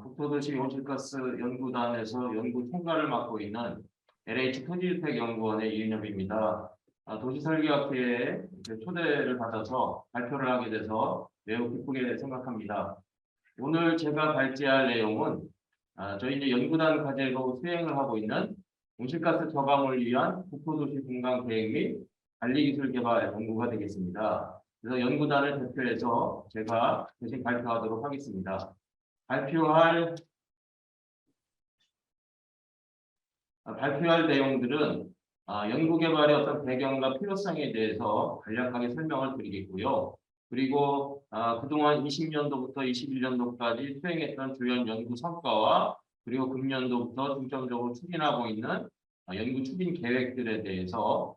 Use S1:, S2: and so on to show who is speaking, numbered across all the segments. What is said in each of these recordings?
S1: 국토도시 온실가스 연구단에서 연구 총괄을 맡고 있는 LH토지주택연구원의 이은엽입니다. 도시설계학회에 초대를 받아서 발표를 하게 돼서 매우 기쁘게 생각합니다. 오늘 제가 발제할 내용은 저희 이제 연구단 과제로 수행을 하고 있는 온실가스 저감을 위한 국토도시 분강 계획 및 관리기술 개발 연구가 되겠습니다. 그래서 연구단을 대표해서 제가 대신 발표하도록 하겠습니다. 발표할 내용들은 연구개발의 어떤 배경과 필요성에 대해서 간략하게 설명을 드리겠고요. 그리고 그동안 20년도부터 21년도까지 수행했던 주요 연구 성과와 그리고 금년도부터 중점적으로 추진하고 있는 연구 추진 계획들에 대해서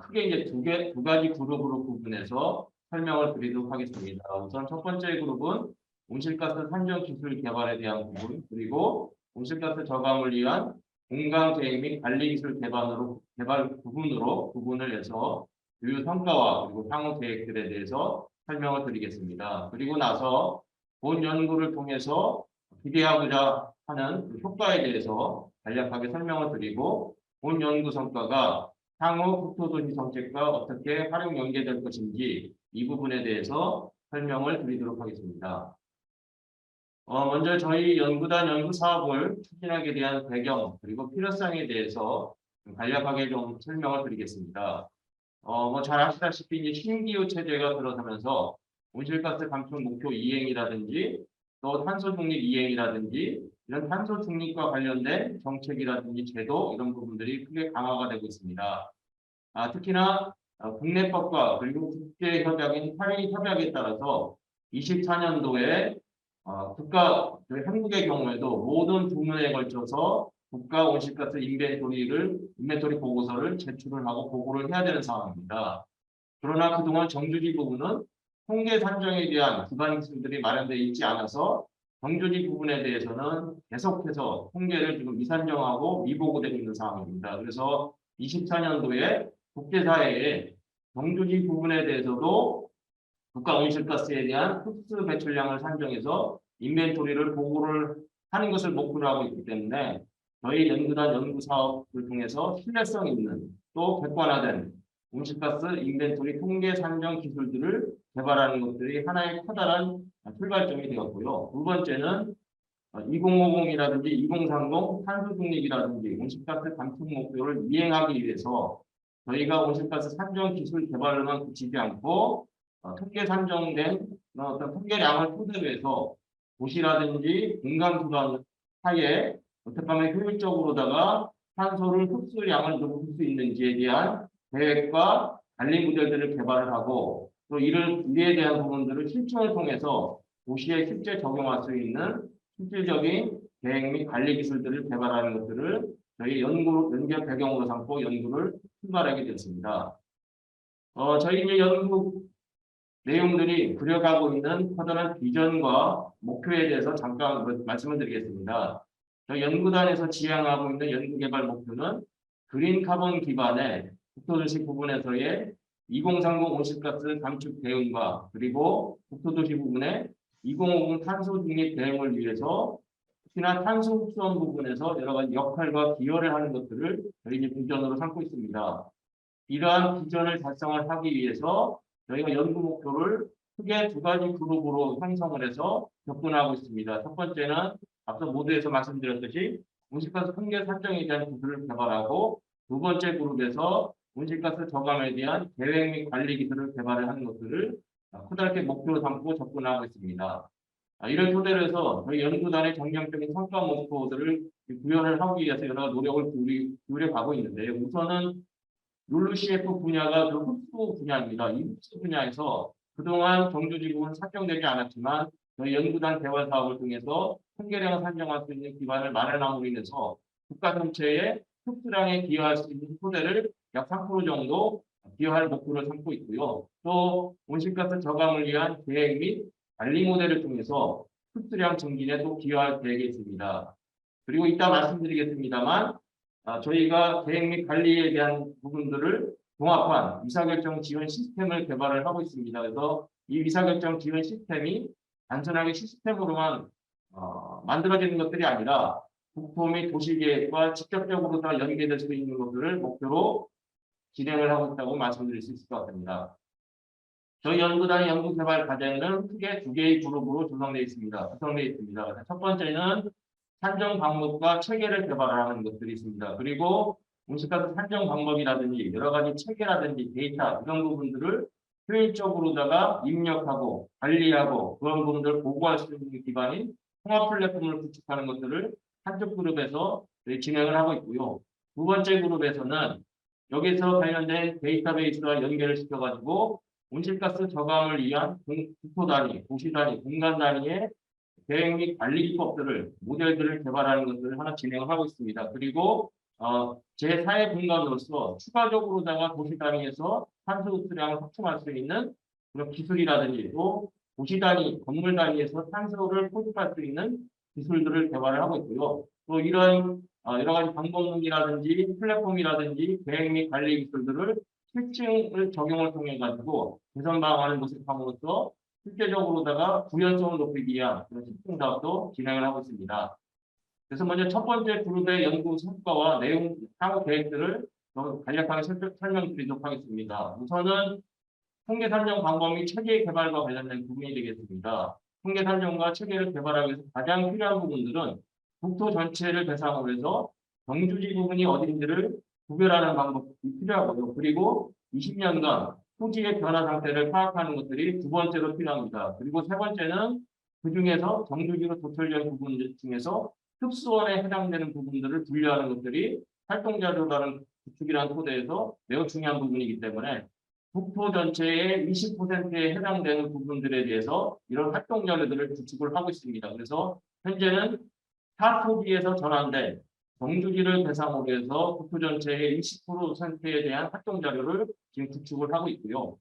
S1: 크게 이제 두 가지 그룹으로 구분해서 설명을 드리도록 하겠습니다. 우선 첫 번째 그룹은 온실가스 산정 기술 개발에 대한 부분, 그리고 온실가스 저감을 위한 공간 계획 및 관리 기술 개발 부분으로 구분을 해서 주요 성과와 그리고 향후 계획들에 대해서 설명을 드리겠습니다. 그리고 나서 본 연구를 통해서 기대하고자 하는 효과에 대해서 간략하게 설명을 드리고, 본 연구 성과가 향후 국토도시 정책과 어떻게 활용 연계될 것인지 이 부분에 대해서 설명을 드리도록 하겠습니다. 먼저 저희 연구단 연구 사업을 추진하게 대한 배경 그리고 필요성에 대해서 간략하게 좀 설명을 드리겠습니다. 잘 아시다시피 이제 신기후 체제가 들어서면서 온실가스 감축 목표 이행이라든지 또 탄소 중립 이행이라든지 이런 탄소 중립과 관련된 정책이라든지 제도 이런 부분들이 크게 강화가 되고 있습니다. 특히나 국내법과 그리고 국제 협약인 파리 협약에 따라서 24년도에 저희 한국의 경우에도 모든 부문에 걸쳐서 국가 온실가스 인벤토리 보고서를 제출을 하고 보고를 해야 되는 상황입니다. 그러나 그동안 정규직 부분은 통계 산정에 대한 기반 기술들이 마련되어 있지 않아서 정규직 부분에 대해서는 계속해서 통계를 지금 미산정하고 미보고되고 있는 상황입니다. 그래서 24년도에 국제사회에 정규직 부분에 대해서도 국가 온실가스에 대한 흡수 배출량을 산정해서 인벤토리를 보고를 하는 것을 목표로 하고 있기 때문에 저희 연구단 연구 사업을 통해서 신뢰성 있는 또 객관화된 온실가스 인벤토리 통계 산정 기술들을 개발하는 것들이 하나의 커다란 출발점이 되었고요. 두 번째는 2050이라든지 2030 탄소 중립이라든지 온실가스 감축 목표를 이행하기 위해서 저희가 온실가스 산정 기술 개발로만 그치지 않고 통계 산정된 어떤 통계량을 토대로 해서 도시라든지 공간 기반 사이에 어떻게 하면 효율적으로다가 탄소를 흡수량을 높일 수 있는지에 대한 계획과 관리 모델들을 개발을 하고, 또 이에 대한 부분들을 실천을 통해서 도시에 실제 적용할 수 있는 실질적인 계획 및 관리 기술들을 개발하는 것들을 저희 연구 배경으로 삼고 연구를 출발하게 되었습니다. 저희 이제 연구 내용들이 그려가고 있는 커다란 비전과 목표에 대해서 잠깐 말씀을 드리겠습니다. 저희 연구단에서 지향하고 있는 연구개발 목표는 그린 카본 기반의 국토도시 부분에서의 2030 온실가스 감축 대응과 그리고 국토도시 부분의 2050 탄소 중립 대응을 위해서 특히나 탄소 흡수원 부분에서 여러 가지 역할과 기여를 하는 것들을 저희 비전으로 삼고 있습니다. 이러한 비전을 달성을 하기 위해서 저희가 연구 목표를 크게 두 가지 그룹으로 형성을 해서 접근하고 있습니다. 첫 번째는 앞서 모두에서 말씀드렸듯이 온실가스 통계 산정에 대한 기술을 개발하고, 두 번째 그룹에서 온실가스 저감에 대한 계획 및 관리 기술을 개발을 하는 것들을 커다랗게 목표로 삼고 접근하고 있습니다. 이를 토대로 해서 저희 연구단의 정량적인 성과 목표들을 구현을 하기 위해서 여러 노력을 기울여 가고 있는데요. 우선은 룰루CF 분야가 그 흡수 분야입니다. 이 흡수 분야에서 그동안 정규직은 설정되지 않았지만 저희 연구단 개발 사업을 통해서 통계량을 산정할 수 있는 기반을 마련함으로 인해서 국가 전체의 흡수량에 기여할 수 있는 토대를 약 3% 정도 기여할 목표를 삼고 있고요. 또 온실가스 저감을 위한 계획 및 관리 모델을 통해서 흡수량 증진에 또 기여할 계획이 있습니다. 그리고 이따 말씀드리겠습니다만 저희가 계획 및 관리에 대한 부분들을 종합한 의사결정 지원 시스템을 개발을 하고 있습니다. 그래서 이 의사결정 지원 시스템이 단순하게 시스템으로만 만들어지는 것들이 아니라 국토 및 도시계획과 직접적으로 다 연계될 수 있는 것들을 목표로 진행을 하고 있다고 말씀드릴 수 있을 것 같습니다. 저희 연구단의 연구개발 과제는 크게 두 개의 그룹으로 구성되어 있습니다. 첫 번째는 산정 방법과 체계를 개발하는 것들이 있습니다. 그리고 온실가스 산정 방법이라든지 여러 가지 체계라든지 데이터 이런 부분들을 효율적으로다가 입력하고 관리하고 그런 부분들을 보고할 수 있는 기반인 통합 플랫폼을 구축하는 것들을 한쪽 그룹에서 진행을 하고 있고요. 두 번째 그룹에서는 여기서 관련된 데이터베이스와 연결을 시켜가지고 온실가스 저감을 위한 국토 단위, 도시 단위, 공간 단위의 계획 및 관리 기법들을 모델들을 개발하는 것들을 하나 진행을 하고 있습니다. 그리고 제4의 공간으로서 추가적으로다가 도시 단위에서 탄소 흡수량을 확충할 수 있는 그런 기술이라든지 또 도시 단위, 건물 단위에서 탄소를 포집할 수 있는 기술들을 개발을 하고 있고요. 또 이런 여러 가지 방법론이라든지 플랫폼이라든지 계획 및 관리 기술들을 실증을 적용을 통해 가지고 개선 방안을 모색함으로써 실제적으로다가 구현성을 높이기 위한 그런 실증 사업도 진행을 하고 있습니다. 그래서 먼저 첫 번째 그룹의 연구 성과와 내용 향후 계획들을 간략하게 설명드리도록 하겠습니다. 우선은 통계 산정 방법 및 체계 개발과 관련된 부분이 되겠습니다. 통계 산정과 체계를 개발하기 위해서 가장 필요한 부분들은 국토 전체를 대상으로 해서 경주지 부분이 어딘지를 구별하는 방법이 필요하고요. 그리고 20년간 토지의 변화 상태를 파악하는 것들이 두 번째로 필요합니다. 그리고 세 번째는 그중에서 정주지로 도철된 부분 중에서 흡수원에 해당되는 부분들을 분류하는 것들이 활동자료라는 구축이라는 토대에서 매우 중요한 부분이기 때문에 국토 전체의 20%에 해당되는 부분들에 대해서 이런 활동 자료들을 구축을 하고 있습니다. 그래서 현재는 타 토지에서 전환된 정주지를 대상으로 해서 국토 전체의 20%에 대한 활동 자료를 지금 구축을 하고 있고요.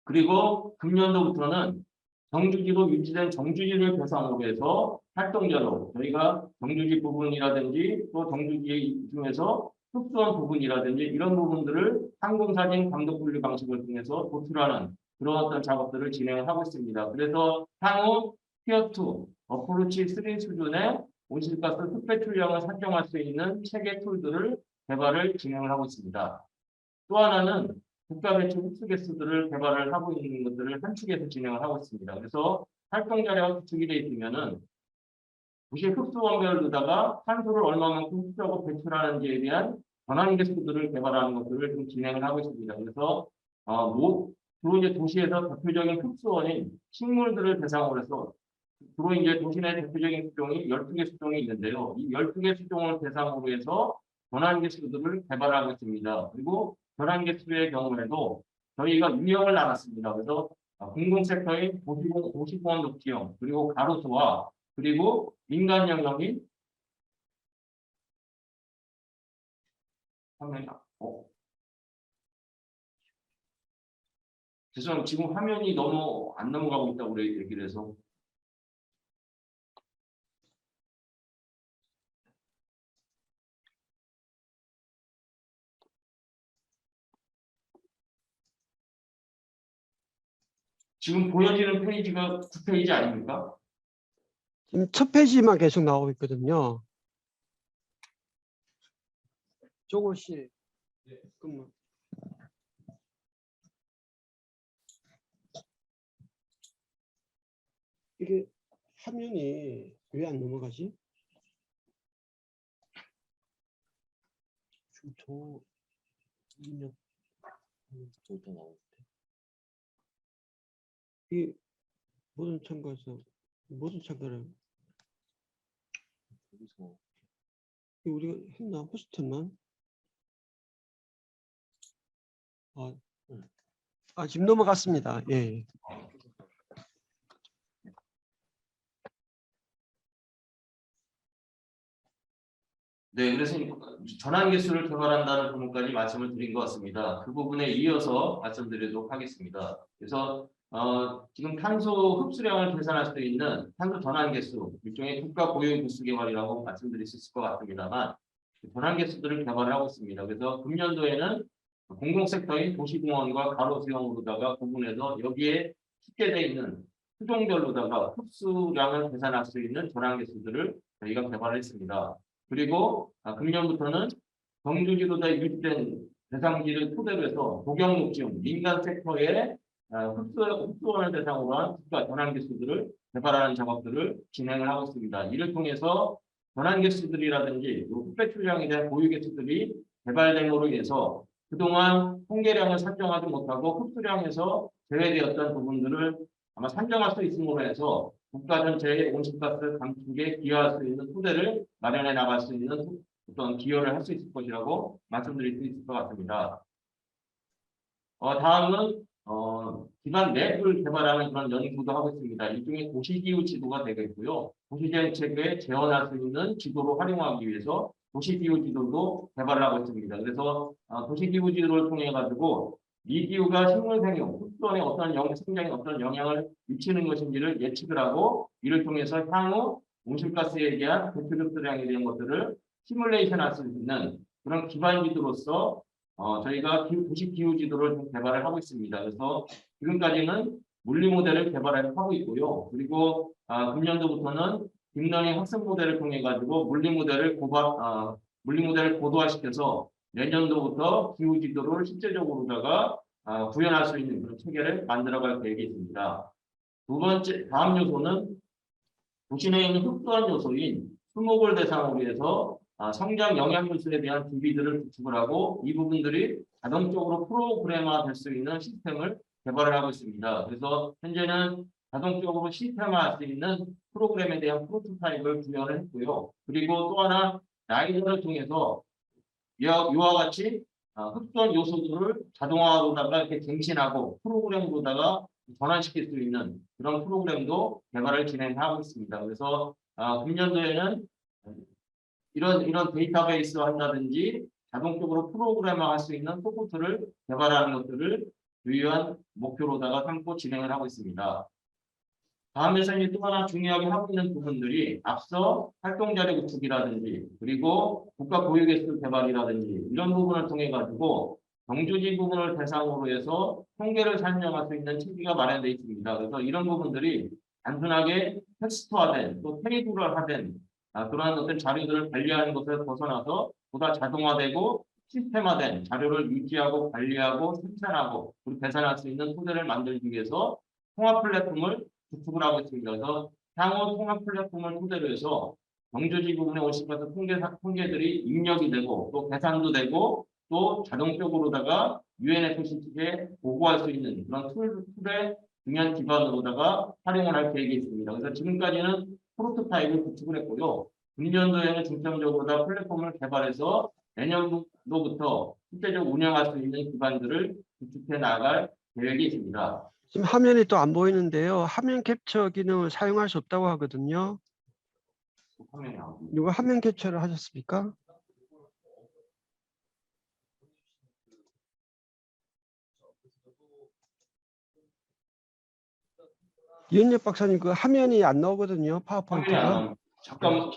S1: 그리고 금년도부터는 정주지로 유지된 정주지를 대상으로 해서 활동 자료, 저희가 정주지 부분이라든지 또 정주지 중에서 흡수한 부분이라든지 이런 부분들을 항공사진 감독 분류 방식을 통해서 도출하는 그런 어떤 작업들을 진행을 하고 있습니다. 그래서 향후 티어2, 어프로치 3 수준의 온실가스 흡배출량을 산정할 수 있는 체계 툴들을 개발을 진행을 하고 있습니다. 또 하나는 국가 배출 흡수 개수들을 개발을 하고 있는 것들을 한 축에서 진행을 하고 있습니다. 그래서 활동 자료가 구축이 되어 있으면은 도시 흡수 원별로다가 탄소를 얼마만큼 흡수하고 배출하는지에 대한 전환 개수들을 개발하는 것들을 좀 진행을 하고 있습니다. 그래서 주로 이제 도시에서 대표적인 흡수원인 식물들을 대상으로 해서 주로 이제 도시 내 대표적인 수종이 12개 수종이 있는데요. 이 12개 수종을 대상으로 해서 전환 개수들을 개발하고 있습니다. 그리고 전환 개수의 경우에도 저희가 유형을 나눴습니다. 그래서 공공섹터인 도시공원 녹지형 그리고 가로수와 그리고 민간 영역인 죄송합니다. 지금 화면이 너무 안 넘어가고 있다고 얘기를 해서 지금 보여지는 페이지가 9페이지 아닙니까?
S2: 지금 첫 페이지만 계속 나오고 있거든요. 조금씩. 잠깐만. 이게 화면이 왜 안 넘어가지? 좀 더 이면 또 나오는데. 이 모든 참가를 여기서 우리가 했나 호스트만? 지금 넘어갔습니다. 예.
S1: 네, 그래서 전환 개수를 개발한다는 부분까지 말씀을 드린 것 같습니다. 그 부분에 이어서 말씀드리도록 하겠습니다. 그래서 지금 탄소 흡수량을 계산할 수 있는 탄소 전환 개수, 일종의 국가 고유 부수 개발이라고 말씀드릴 수 있을 것 같습니다만 전환 개수들을 개발하고 있습니다. 그래서 금년도에는 공공섹터인 도시공원과 가로수용으로다가 구분해서 여기에 축제되어 있는 수종별로다가 흡수량을 계산할 수 있는 전환계수들을 저희가 개발했습니다. 그리고 금년부터는 정규지로다 유입된 대상지를 토대로 해서 독영목지용 민간 섹터의 흡수원을 대상으로 한 국가 전환기수들을 개발하는 작업들을 진행을 하고 있습니다. 이를 통해서 전환기수들이라든지 흑백출량에 대한 보유기수들이 개발됨으로 인해서 그동안 통계량을 산정하지 못하고 흡수량에서 제외되었던 부분들을 아마 산정할 수 있음으로 해서 국가 전체의 온실가스 감축에 기여할 수 있는 토대를 마련해 나갈 수 있는 어떤 기여를 할 수 있을 것이라고 말씀드릴 수 있을 것 같습니다. 다음은 기반 맵을 개발하는 그런 연구도 하고 있습니다. 일종의 도시기후 지도가 되겠고요. 도시정책에 재현할 수 있는 지도로 활용하기 위해서 도시기후 지도도 개발을 하고 있습니다. 그래서 도시기후 지도를 통해 가지고 미기후가 식물생용, 흡수원에 생장에 어떤 영향을 미치는 것인지를 예측을 하고 이를 통해서 향후 온실가스에 대한 배출수량에 대한 것들을 시뮬레이션 할 수 있는 그런 기반 지도로서 저희가 도시 기후 지도를 좀 개발을 하고 있습니다. 그래서 지금까지는 물리 모델을 개발을 하고 있고요. 그리고 금년도부터는 딥러닝 학습 모델을 통해 가지고 물리 모델을 고도화시켜서 내년도부터 기후 지도를 실제적으로다가 구현할 수 있는 그런 체계를 만들어갈 계획이 있습니다. 두 번째, 다음 요소는 도시 내에 있는 흡수한 요소인 수목을 대상으로 해서 성장 영양 요소에 대한 DB들을 구축을 하고 이 부분들이 자동적으로 프로그램화 될 수 있는 시스템을 개발을 하고 있습니다. 그래서 현재는 자동적으로 시스템화할 수 있는 프로그램에 대한 프로토타입을 구현을 했고요. 그리고 또 하나 라이더를 통해서 이와 같이 흡수한 요소들을 자동화로다가 이렇게 갱신하고 프로그램으로다가 전환시킬 수 있는 그런 프로그램도 개발을 진행하고 있습니다. 그래서 금년도에는 이런 데이터베이스를 한다든지 자동적으로 프로그램화할 수 있는 소프트를 개발하는 것들을 유의한 목표로다가 삼고 진행을 하고 있습니다. 다음에서 또 하나 중요하게 하고 있는 부분들이 앞서 활동자료 구축이라든지 그리고 국가 보유개수 개발이라든지 이런 부분을 통해 가지고 경주지 부분을 대상으로 해서 통계를 산정할 수 있는 체계가 마련되어 있습니다. 그래서 이런 부분들이 단순하게 텍스트화된 또 테이블화된 그러한 어떤 자료들을 관리하는 것을 벗어나서 보다 자동화되고 시스템화된 자료를 유지하고 관리하고 생산하고 그리고 계산할 수 있는 토대를 만들기 위해서 통합 플랫폼을 구축을 하고 있습니다. 그래서 향후 통합 플랫폼을 토대로 해서 경주지 부분의 온실가스 통계들이 입력이 되고 또 계산도 되고 또 자동적으로다가 UNFCC에 보고할 수 있는 그런 툴의 중요한 기반으로다가 활용을 할 계획이 있습니다. 그래서 지금까지는 프로토타입을 구축을 했고요. 금년도에는 중점적으로 다 플랫폼을 개발해서 내년도부터 실제적으로 운영할 수 있는 기반들을 구축해 나갈 계획이 있습니다.
S2: 지금 화면이 또 안 보이는데요. 화면 캡처 기능을 사용할 수 없다고 하거든요. 누가 화면 캡처를 하셨습니까? 이은엽 박사님 그 화면이 안 나오거든요. 파워포인트가.
S1: 잠깐만.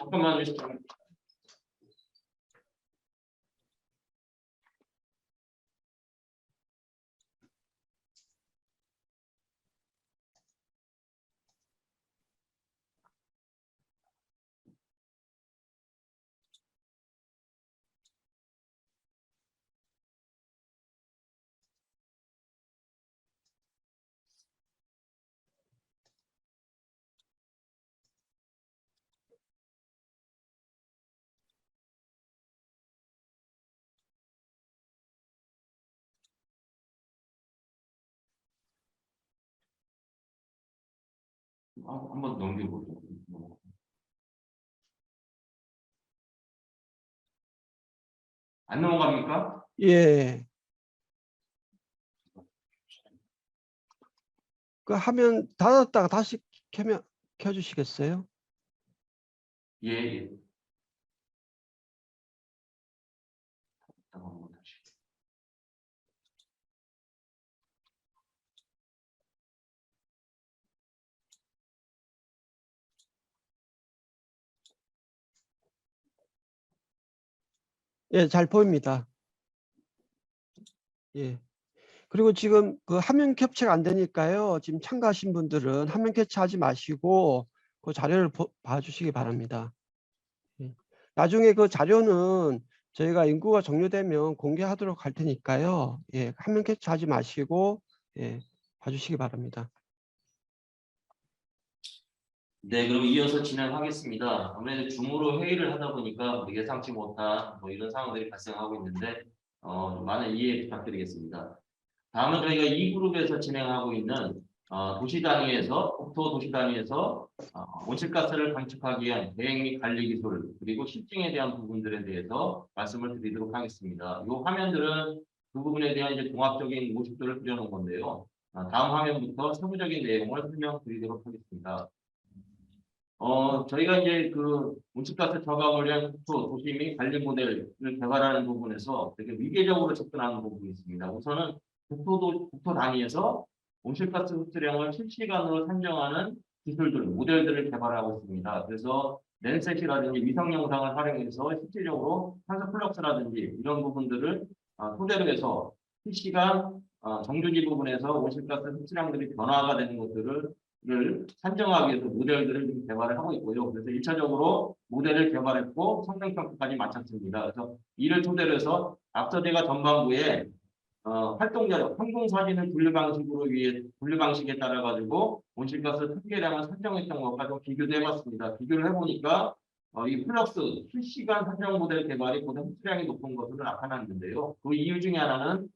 S1: 한번 넘겨보죠. 안 넘어갑니까?
S2: 예. 그 화면 닫았다가 다시 켜주시겠어요?
S1: 예.
S2: 예, 잘 보입니다. 예. 그리고 지금 그 화면 캡처가 안 되니까요. 지금 참가하신 분들은 화면 캡처하지 마시고 그 자료를 봐주시기 바랍니다. 예. 나중에 그 자료는 저희가 인구가 종료되면 공개하도록 할 테니까요. 예, 화면 캡처하지 마시고 예, 봐주시기 바랍니다.
S1: 네, 그럼 이어서 진행하겠습니다. 아무래도 줌으로 회의를 하다 보니까 뭐 예상치 못한 뭐 이런 상황들이 발생하고 있는데 좀 많은 이해 부탁드리겠습니다. 다음은 저희가 이 그룹에서 진행하고 있는 도시 단위에서 국토 도시 단위에서 온실가스를 감축하기 위한 대행 및 관리 기술 그리고 실증에 대한 부분들에 대해서 말씀을 드리도록 하겠습니다. 이 화면들은 그 부분에 대한 이제 종합적인 모습들을 그려놓은 건데요. 다음 화면부터 세부적인 내용을 설명드리도록 하겠습니다. 저희가 이제 그 온실가스 저감을 위한 국토, 도시 및 관리 모델을 개발하는 부분에서 되게 위계적으로 접근하는 부분이 있습니다. 우선은 국토 단위에서 온실가스 흡수량을 실시간으로 산정하는 기술들, 모델들을 개발하고 있습니다. 그래서 랜셋이라든지 위성 영상을 활용해서 실질적으로 탄소 플럭스라든지 이런 부분들을 토대로 해서 실시간 정조지 부분에서 온실가스 흡수량들이 변화가 되는 것들을 산정하기 위해서 모델들을 지금 개발을 하고 있고요. 그래서 1차적으로 모델을 개발했고 성능평가까지 마쳤습니다. 그래서 이를 토대로 해서 앞서 제가 전반부에 활동 자료, 항공 사진을 분류 방식에 따라 가지고 온실가스 통계량을 설정했던 것과 좀 비교도 해봤습니다. 비교를 해보니까 이 플럭스 실시간 산정 모델 개발이 보다 흡수량이 높은 것으로 나타났는데요. 그 이유 중에 하나는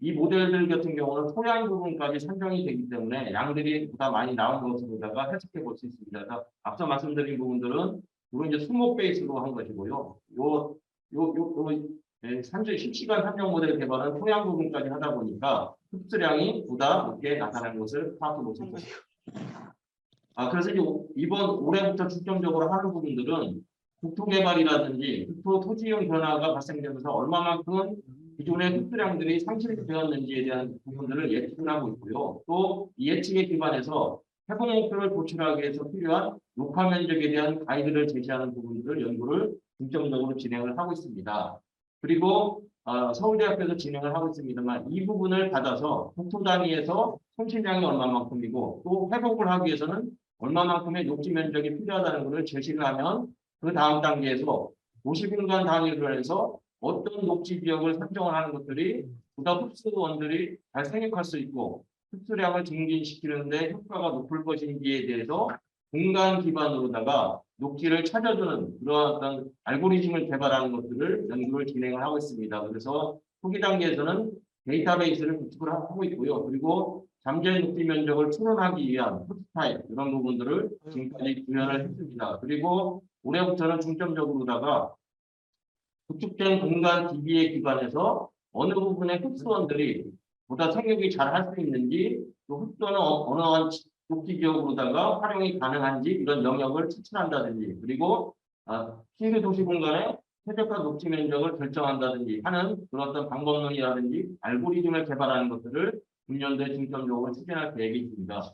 S1: 이 모델들 같은 경우는 토양 부분까지 산정이 되기 때문에 양들이 보다 많이 나온 것으로다가 해석해 볼 수 있습니다. 그래서 앞서 말씀드린 부분들은 주로 이제 수목 베이스로 한 것이고요. 실시간 산정 모델 개발은 토양 부분까지 하다 보니까 흡수량이 보다 높게 나타나는 것을 파악해 볼 수 있습니다. 그래서 이번 올해부터 중점적으로 하는 부분들은 국토개발이라든지 국토 토지용 변화가 발생되면서 얼마만큼 기존의 흡수량들이 상실되었는지에 대한 부분들을 예측을 하고 있고요. 또 이 예측에 기반해서 회복 목표를 도출하기 위해서 필요한 녹화 면적에 대한 가이드를 제시하는 부분들을 연구를 중점적으로 진행을 하고 있습니다. 그리고 서울대학교에서 진행을 하고 있습니다만 이 부분을 받아서 국토 단위에서 손실량이 얼마만큼이고 또 회복을 하기 위해서는 얼마만큼의 녹지 면적이 필요하다는 것을 제시를 하면 그 다음 단계에서 도시공간 단위로 해서 어떤 녹지 지역을 선정을 하는 것들이 보다 흡수원들이 잘 생육할 수 있고 흡수량을 증진시키는데 효과가 높을 것인지에 대해서 공간 기반으로다가 녹지를 찾아주는 그러한 어떤 알고리즘을 개발하는 것들을 연구를 진행을 하고 있습니다. 그래서 초기 단계에서는 데이터베이스를 구축을 하고 있고요. 그리고 잠재 녹지 면적을 추론하기 위한 흡수타입 이런 부분들을 지금까지 구현을 했습니다. 그리고 올해부터는 중점적으로다가 구축된 공간 DB에 기반해서 어느 부분의 흡수원들이 보다 생육이 잘 할 수 있는지 또 흡수원은 어느 녹지 지역으로다가 활용이 가능한지 이런 영역을 추천한다든지 그리고 신규 도시 공간의 최적화 녹지 면적을 결정한다든지 하는 그런 어떤 방법론이라든지 알고리즘을 개발하는 것들을 금년도에 중점적으로 추진할 계획이 있습니다.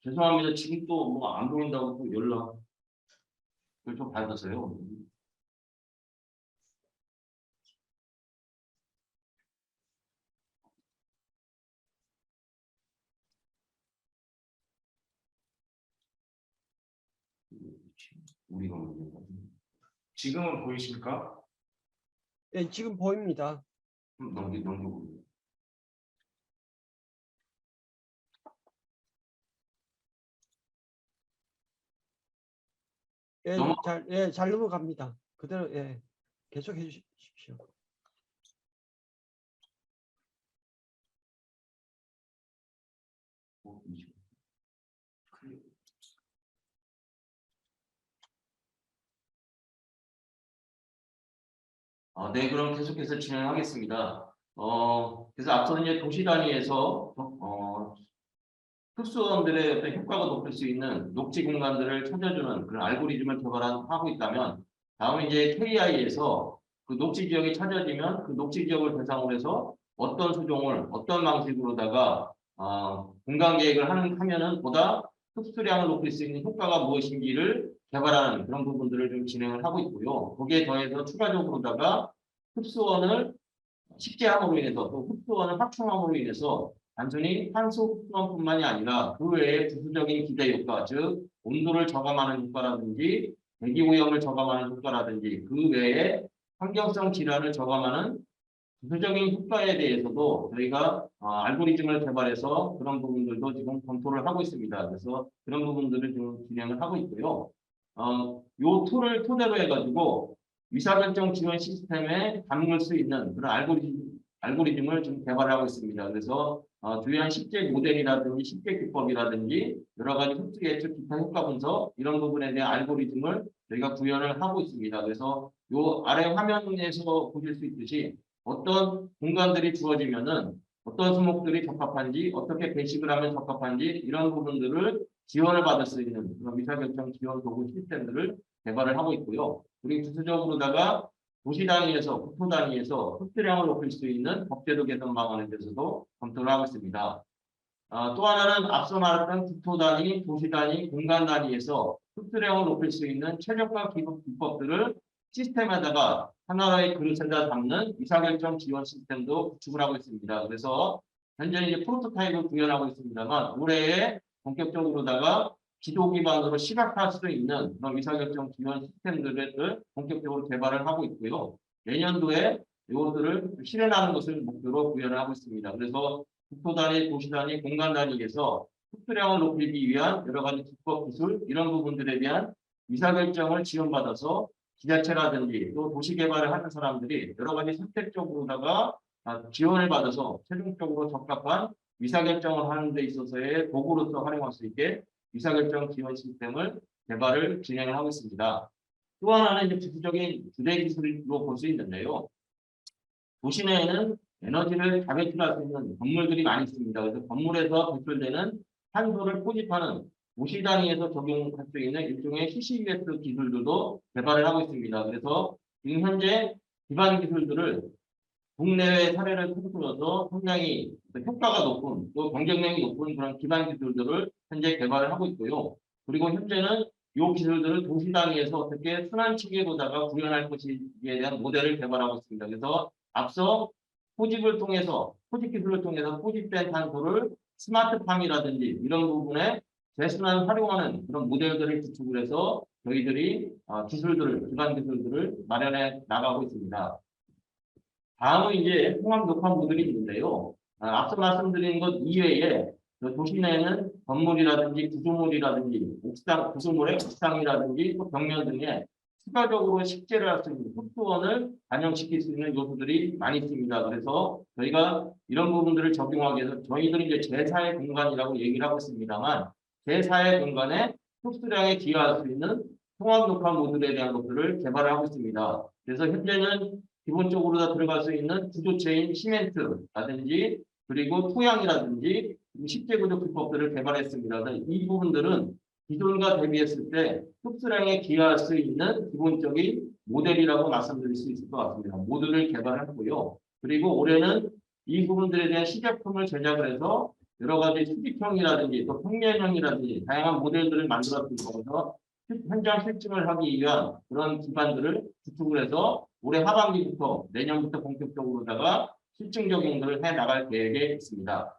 S1: 죄송합니다. 지금 또 뭐 안 보인다고 또 연락을 좀 받았어요. 우리가 문제인가?
S3: 지금은 보이십니까?
S2: 예, 지금 보입니다.
S1: 넘기고.
S2: 예, 잘 넘어갑니다. 그대로 예, 계속 해주십시오.
S1: 네, 그럼 계속해서 진행하겠습니다. 그래서 앞서 이제 도시 단위에서 흡수원들의 어떤 효과가 높을 수 있는 녹지 공간들을 찾아주는 그런 알고리즘을 개발하고 있다면, 다음에 이제 KI에서 그 녹지 지역이 찾아지면 그 녹지 지역을 대상으로 해서 어떤 수종을 어떤 방식으로다가 공간 계획을 하면은 보다 흡수량을 높일 수 있는 효과가 무엇인지를 개발하는 그런 부분들을 좀 진행을 하고 있고요. 거기에 더해서 추가적으로다가 흡수원을 식재함으로 인해서 또 흡수원을 확충함으로 인해서 단순히 탄소 흡수원뿐만이 아니라 그 외에 부수적인 기대 효과, 즉 온도를 저감하는 효과라든지 대기 오염을 저감하는 효과라든지 그 외에 환경성 질환을 저감하는 부수적인 효과에 대해서도 저희가 알고리즘을 개발해서 그런 부분들도 지금 검토를 하고 있습니다. 그래서 그런 부분들을 지금 진행을 하고 있고요. 요 툴을 토대로 해가지고 의사결정 지원 시스템에 담을 수 있는 그런 알고리즘을 지금 개발하고 있습니다. 그래서 주요한 식재 모델이라든지 식재 기법이라든지 여러 가지 흡수 예측 기타 효과 분석 이런 부분에 대한 알고리즘을 저희가 구현을 하고 있습니다. 그래서 요 아래 화면에서 보실 수 있듯이 어떤 공간들이 주어지면은 어떤 수목들이 적합한지 어떻게 배식을 하면 적합한지 이런 부분들을 지원을 받을 수 있는 그런 의사결정 지원 도구 시스템들을 개발을 하고 있고요. 그리고 부수적으로다가 도시 단위에서 국토 단위에서 흡수량을 높일 수 있는 법제도 개선 방안에 대해서도 검토를 하고 있습니다. 또 하나는 앞서 말했던 국토 단위, 도시 단위, 공간 단위에서 흡수량을 높일 수 있는 최적화 기법들을 시스템에다가 하나의 그릇에다 담는 의사결정 지원 시스템도 구축을 하고 있습니다. 그래서 현재 이제 프로토타입을 구현하고 있습니다만 올해에 본격적으로다가 기도 기반으로 시각화할 수 있는 그런 의사결정 지원 시스템들을 본격적으로 개발을 하고 있고요. 내년도에 이것들을 실현하는 것을 목표로 구현을 하고 있습니다. 그래서 국토 단위, 도시 단위, 공간 단위에서 흡수량을 높이기 위한 여러 가지 기법 기술 이런 부분들에 대한 의사결정을 지원받아서 지자체라든지 또 도시 개발을 하는 사람들이 여러 가지 선택적으로다가 지원을 받아서 최종적으로 적합한 의사결정을 하는 데 있어서의 도구로서 활용할 수 있게 의사결정 지원 시스템을 개발을 진행을 하고 있습니다. 또 하나는 이제 부수적인 주대 기술로 볼 수 있는데요. 도시 내에는 에너지를 다 배출할 수 있는 건물들이 많이 있습니다. 그래서 건물에서 배출되는 탄소를 포집하는 도시 단위에서 적용할 수 있는 일종의 CCUS 기술들도 개발을 하고 있습니다. 그래서 지금 현재 기반 기술들을 국내외 사례를 통틀어서 상당히 효과가 높은 또 경쟁력이 높은 그런 기반 기술들을 현재 개발을 하고 있고요. 그리고 현재는 이 기술들을 도시 단위에서 어떻게 순환 체계로다가 구현할 것이에 대한 모델을 개발하고 있습니다. 그래서 앞서 포집 기술을 통해서 포집된 탄소를 스마트팜이라든지 이런 부분에 재순환 활용하는 그런 모델들을 구축을 해서 저희들이 기반 기술들을 마련해 나가고 있습니다. 다음은 이제 통합 녹화 모델이 있는데요. 앞서 말씀드린 것 이외에 도시 내에는 건물이라든지 구조물이라든지 옥상, 구조물의 옥상이라든지 또 벽면 등에 추가적으로 식재를 할 수 있는 흡수원을 반영시킬 수 있는 요소들이 많이 있습니다. 그래서 저희가 이런 부분들을 적용하기 위해서 저희들이 이제 제4의 공간이라고 얘기를 하고 있습니다만 제4의 공간에 흡수량에 기여할 수 있는 통합 녹화 모듈에 대한 것들을 개발하고 있습니다. 그래서 현재는 기본적으로 다 들어갈 수 있는 구조체인 시멘트라든지 그리고 토양이라든지 식재구조 기법들을 개발했습니다. 이 부분들은 기존과 대비했을 때 흡수량에 기여할 수 있는 기본적인 모델이라고 말씀드릴 수 있을 것 같습니다. 모듈을 개발했고요. 그리고 올해는 이 부분들에 대한 시제품을 제작을 해서 여러 가지 수직형이라든지 또 평면형이라든지 다양한 모델들을 만들어서 현장 실증을 하기 위한 그런 기반들을 구축을 해서 올해 하반기부터 내년부터 본격적으로다가 실증 적용들을 해 나갈 계획에 있습니다.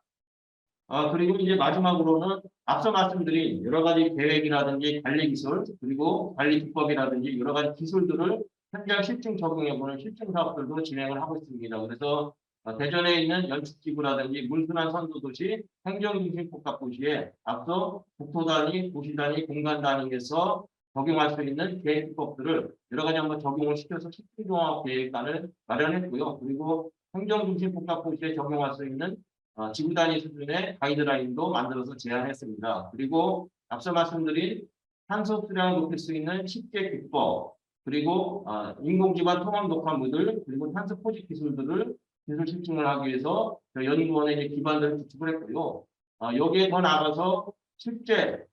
S1: 그리고 이제 마지막으로는 앞서 말씀드린 여러 가지 계획이라든지 관리 기술 그리고 관리 기법이라든지 여러 가지 기술들을 현장 실증 적용해보는 실증 사업들도 진행을 하고 있습니다. 그래서 대전에 있는 연축지구라든지 물순환 선도도시 행정중심복합도시에 앞서 국토 단위, 도시 단위, 공간 단위에서 적용할 수 있는 계획 기법들을 여러 가지 한번 적용을 시켜서 실증종합 계획안을 마련했고요. 그리고 행정중심복합도시에 적용할 수 있는 지구 단위 수준의 가이드라인도 만들어서 제안했습니다. 그리고 앞서 말씀드린 탄소 흡수량을 높일 수 있는 식재 기법, 그리고 인공기반 통합 녹화 모듈, 그리고 탄소 포집 기술들을 기술 실증을 하기 위해서 연구원의 이제 기반들을 구축을 했고요. 여기에 더 나아가서 실제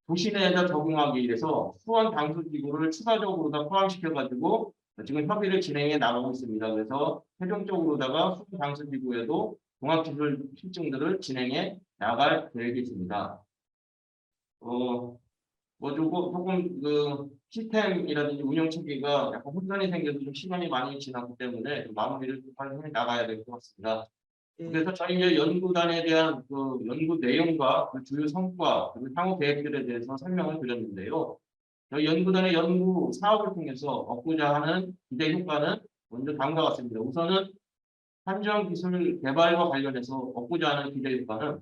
S1: 도시 내에다 적용하기 위해서 수원 당수지구를 추가적으로 다 포함시켜가지고 지금 협의를 진행해 나가고 있습니다. 그래서 최종적으로다가 수원 당수지구에도 종합기술 실증들을 진행해 나갈 계획이 있습니다. 뭐 조금 그 시스템이라든지 운영 체계가 약간 혼선이 생겨서 좀 시간이 많이 지났기 때문에 좀 마무리를 빨리 해 나가야 될 것 같습니다.
S2: 예,
S1: 그래서 저희 이제 연구단에 대한 그 연구 내용과 그 주요 성과 그리고 향후 계획들에 대해서 설명을 드렸는데요. 저희 연구단의 연구 사업을 통해서 얻고자 하는 기대 효과는 먼저 다음과 같습니다. 우선은 한정 기술 개발과 관련해서 얻고자 하는 기대 효과는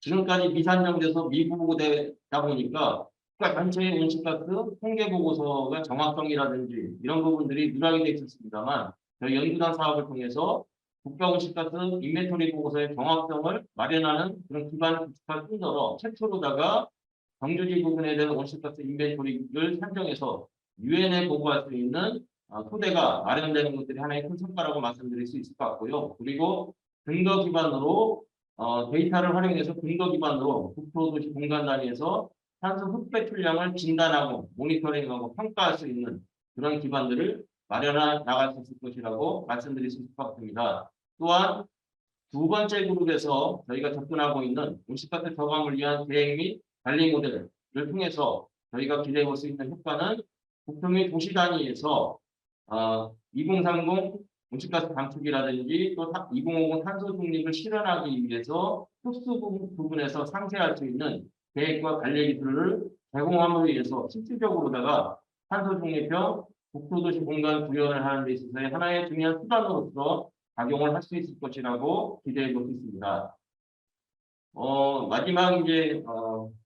S1: 지금까지 미산정돼서 미보고되다 보니까 국가 전체의 온실가스 통계 보고서가 정확성이라든지 이런 부분들이 누락이 돼 있었습니다만 저희 연구단 사업을 통해서 국가 온실가스 인벤토리 보고서의 정확성을 마련하는 그런 기반을 구축할 뿐더러 최초로다가 경주지 부분에 대한 온실가스 인벤토리를 산정해서 유엔에 보고할 수 있는 토대가 마련되는 것들이 하나의 큰 성과라고 말씀드릴 수 있을 것 같고요. 그리고 근거 기반으로 데이터를 활용해서 근거 기반으로 국토도시 공간 단위에서 탄소 흡배출량을 진단하고 모니터링하고 평가할 수 있는 그런 기반들을 마련해 나갈 수 있을 것이라고 말씀드릴 수 있을 것 같습니다. 또한 두 번째 그룹에서 저희가 접근하고 있는 온실가스 저감을 위한 대응 및 관리 모델을 통해서 저희가 기대해 볼 수 있는 효과는 국토 및 도시 단위에서 2030 온실가스 감축이라든지 또 2050 탄소 중립을 실현하기 위해서 흡수 부분에서 상쇄할 수 있는 계획과 관리 기술을 제공함으로 인해서 실질적으로다가 탄소 중립형 국토도시 공간 구현을 하는 데 있어서의 하나의 중요한 수단으로서 작용을 할 수 있을 것이라고 기대해 볼 수 있습니다. 마지막 이제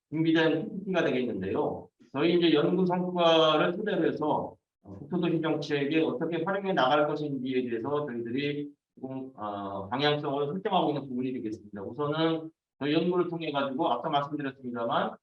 S1: 준비된 PPT가 되겠는데요. 저희 이제 연구 성과를 토대로 해서 국토도시 정책에 어떻게 활용해 나갈 것인지에 대해서 저희들이 조금 방향성을 설정하고 있는 부분이 되겠습니다. 우선은 저희 연구를 통해 가지고 아까 말씀드렸습니다만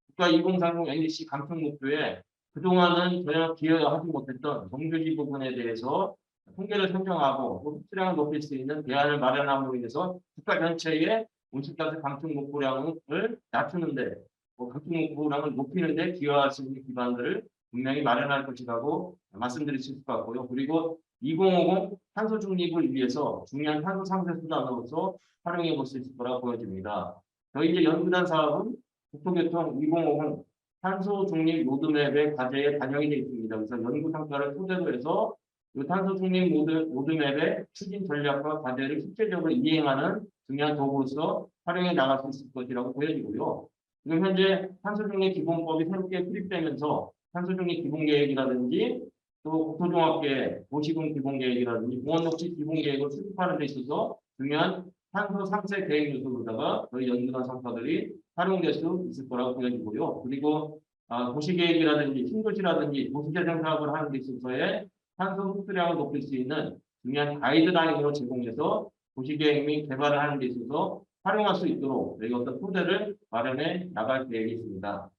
S1: 국가 2030 NDC 감축 목표에 그동안은 전혀 기여하지 못했던 정규지 부분에 대해서 통계를 설정하고 또 흡수량을 높일 수 있는 대안을 마련함으로 인해서 국가 전체의 온실가스 감축 목표량을 낮추는데 감축 목표량을 높이는데 기여할 수 있는 기반들을 분명히 마련할 것이라고 말씀드릴 수 있을 것 같고요. 그리고 2050 탄소 중립을 위해서 중요한 탄소 상쇄 수단으로서 활용해 볼 수 있을 거라고 보여집니다. 저희 이제 연구단 사업은 국토교통 2050 탄소 중립 로드맵의 과제에 반영이 되어 있습니다. 그래서 연구 성과를 토대로 해서 이 탄소 중립 로드맵의 추진 전략과 과제를 실질적으로 이행하는 중요한 도구로서 활용해 나갈 수 있을 것이라고 보여지고요. 지금 현재 탄소 중립 기본법이 새롭게 수립되면서 탄소 중립 기본계획이라든지 또 국토종합계획, 도시군 기본계획이라든지 공원녹지 기본계획을 수립하는 데 있어서 중요한 탄소 상쇄 계획 요소로다가 저희 연구단 성과들이 활용될 수 있을 거라고 보여지고요. 그리고 도시계획이라든지 신도시라든지 도시재생 사업을 하는 데 있어서의 탄소 흡수량을 높일 수 있는 중요한 가이드라인으로 제공해서 도시계획 및 개발을 하는 데 있어서 활용할 수 있도록 저희가 어떤 토대를 마련해 나갈 계획이 있습니다.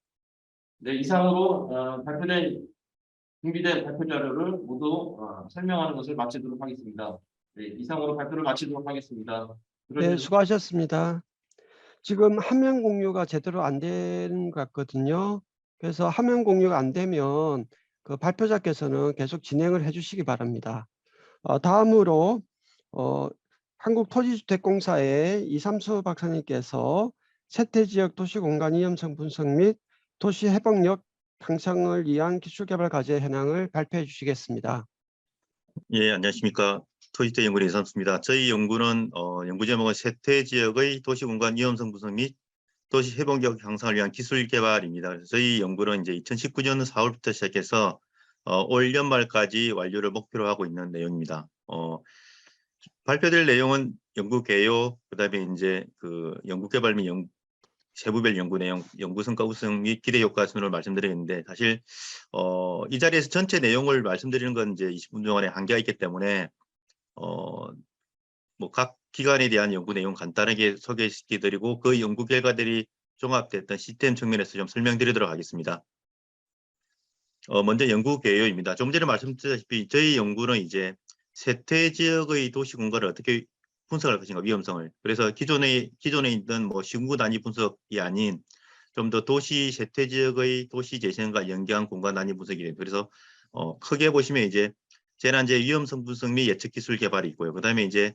S1: 네, 이상으로 준비된 발표 자료를 모두 설명하는 것을 마치도록 하겠습니다. 네, 이상으로 발표를 마치도록 하겠습니다.
S2: 네, 수고하셨습니다. 지금 화면 공유가 제대로 안 되는 것 같거든요. 그래서 화면 공유가 안 되면 그 발표자께서는 계속 진행을 해주시기 바랍니다. 다음으로 한국토지주택공사의 이삼수 박사님께서 세태지역 도시공간 위험성 분석 및 도시 회복력 향상을 위한 기술개발 과제 현황을 발표해 주시겠습니다.
S4: 예, 안녕하십니까. 토지대 연구원 이삼수입니다. 저희 연구는 연구 제목은 세태 지역의 도시공간 위험성 분석 및 도시 회복력 향상을 위한 기술 개발입니다. 그래서 저희 연구는 이제 2019년 4월부터 시작해서 올 연말까지 완료를 목표로 하고 있는 내용입니다. 발표될 내용은 연구 개요, 그다음에 이제 그 연구 개발 및 세부별 연구 내용, 연구 성과 우승 및 기대 효과 순으로 말씀드리는데 사실 이 자리에서 전체 내용을 말씀드리는 건 이제 20분 동안에 한계가 있기 때문에 뭐 각 기관에 대한 연구 내용 간단하게 소개시켜드리고 그 연구 결과들이 종합됐던 시스템 측면에서 좀 설명드리도록 하겠습니다. 먼저 연구 개요입니다. 좀 전에 말씀드렸다시피 저희 연구는 이제 세태 지역의 도시 공간을 어떻게 분석할 것인가, 위험성을. 그래서 기존에 있던 뭐 시군구 단위 분석이 아닌 좀 더 도시 세태 지역의 도시 재생과 연계한 공간 단위 분석이 돼요. 그래서 크게 보시면 이제 재난재 위험성 분석 및 예측 기술 개발이 있고요. 그다음에 이제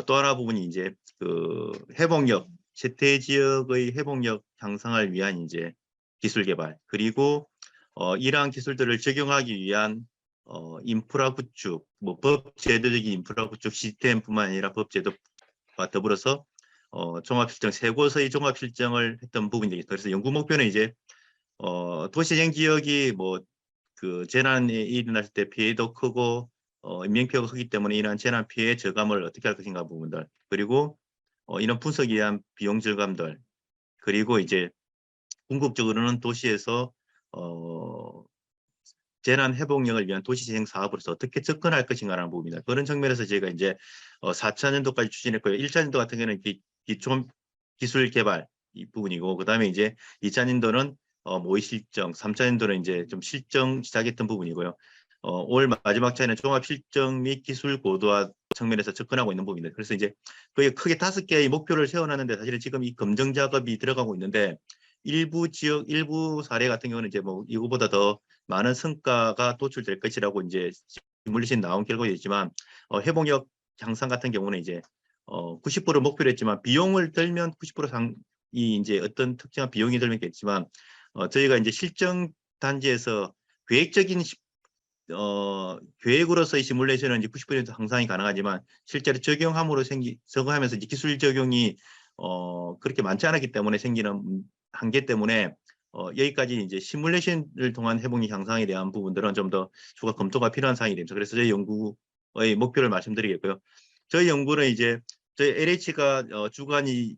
S4: 또 하나 부분이 이제 그 회복력, 세태 지역의 회복력 향상을 위한 이제 기술 개발, 그리고 이러한 기술들을 적용하기 위한 인프라 구축, 뭐 법 제도적인 인프라 구축 시스템뿐만 아니라 법 제도와 더불어서 종합실정 세 곳의 종합실정을 했던 부분이 되겠습니다. 그래서 연구 목표는 이제 도시재생 지역이 뭐 그 재난이 일어날 때 피해도 크고 인명피해가 크기 때문에 이러한 재난 피해 저감을 어떻게 할 것인가 부분들, 그리고 이런 분석에 의한 비용 절감들, 그리고 이제 궁극적으로는 도시에서 재난 회복력을 위한 도시재생 사업으로서 어떻게 접근할 것인가라는 부분입니다. 그런 측면에서 저희가 이제 4차년도까지 추진했고요. 1차년도 같은 경우는 기초 기술 개발 이 부분이고, 그다음에 이제 2차년도는 모의 실정, 3차년도는 이제 좀 실정 시작했던 부분이고요. 올 마지막 차에는 종합 실정 및 기술 고도화 측면에서 접근하고 있는 부분입니다. 그래서 이제 거의 크게 5개의 목표를 세워놨는데, 사실은 지금 이 검증 작업이 들어가고 있는데, 일부 지역, 일부 사례 같은 경우는 이제 뭐 이거보다 더 많은 성과가 도출될 것이라고 이제 시뮬레이션 나온 결과가 있지만, 회복력 향상 같은 경우는 이제 90%를 목표로 했지만, 비용을 들면 90% 상이 이제 어떤 특정한 비용이 들면 겠지만, 저희가 이제 실정 단지에서 계획적인 계획으로서의 시뮬레이션은 이제 90% 향상이 가능하지만, 실제로 적용하면서 이제 기술 적용이 그렇게 많지 않았기 때문에 생기는 한계 때문에 여기까지 이제 시뮬레이션을 통한 회복력 향상에 대한 부분들은 좀 더 추가 검토가 필요한 사항이 됩니다. 그래서 저희 연구의 목표를 말씀드리겠고요. 저희 연구는 이제 저희 LH가 주관이면서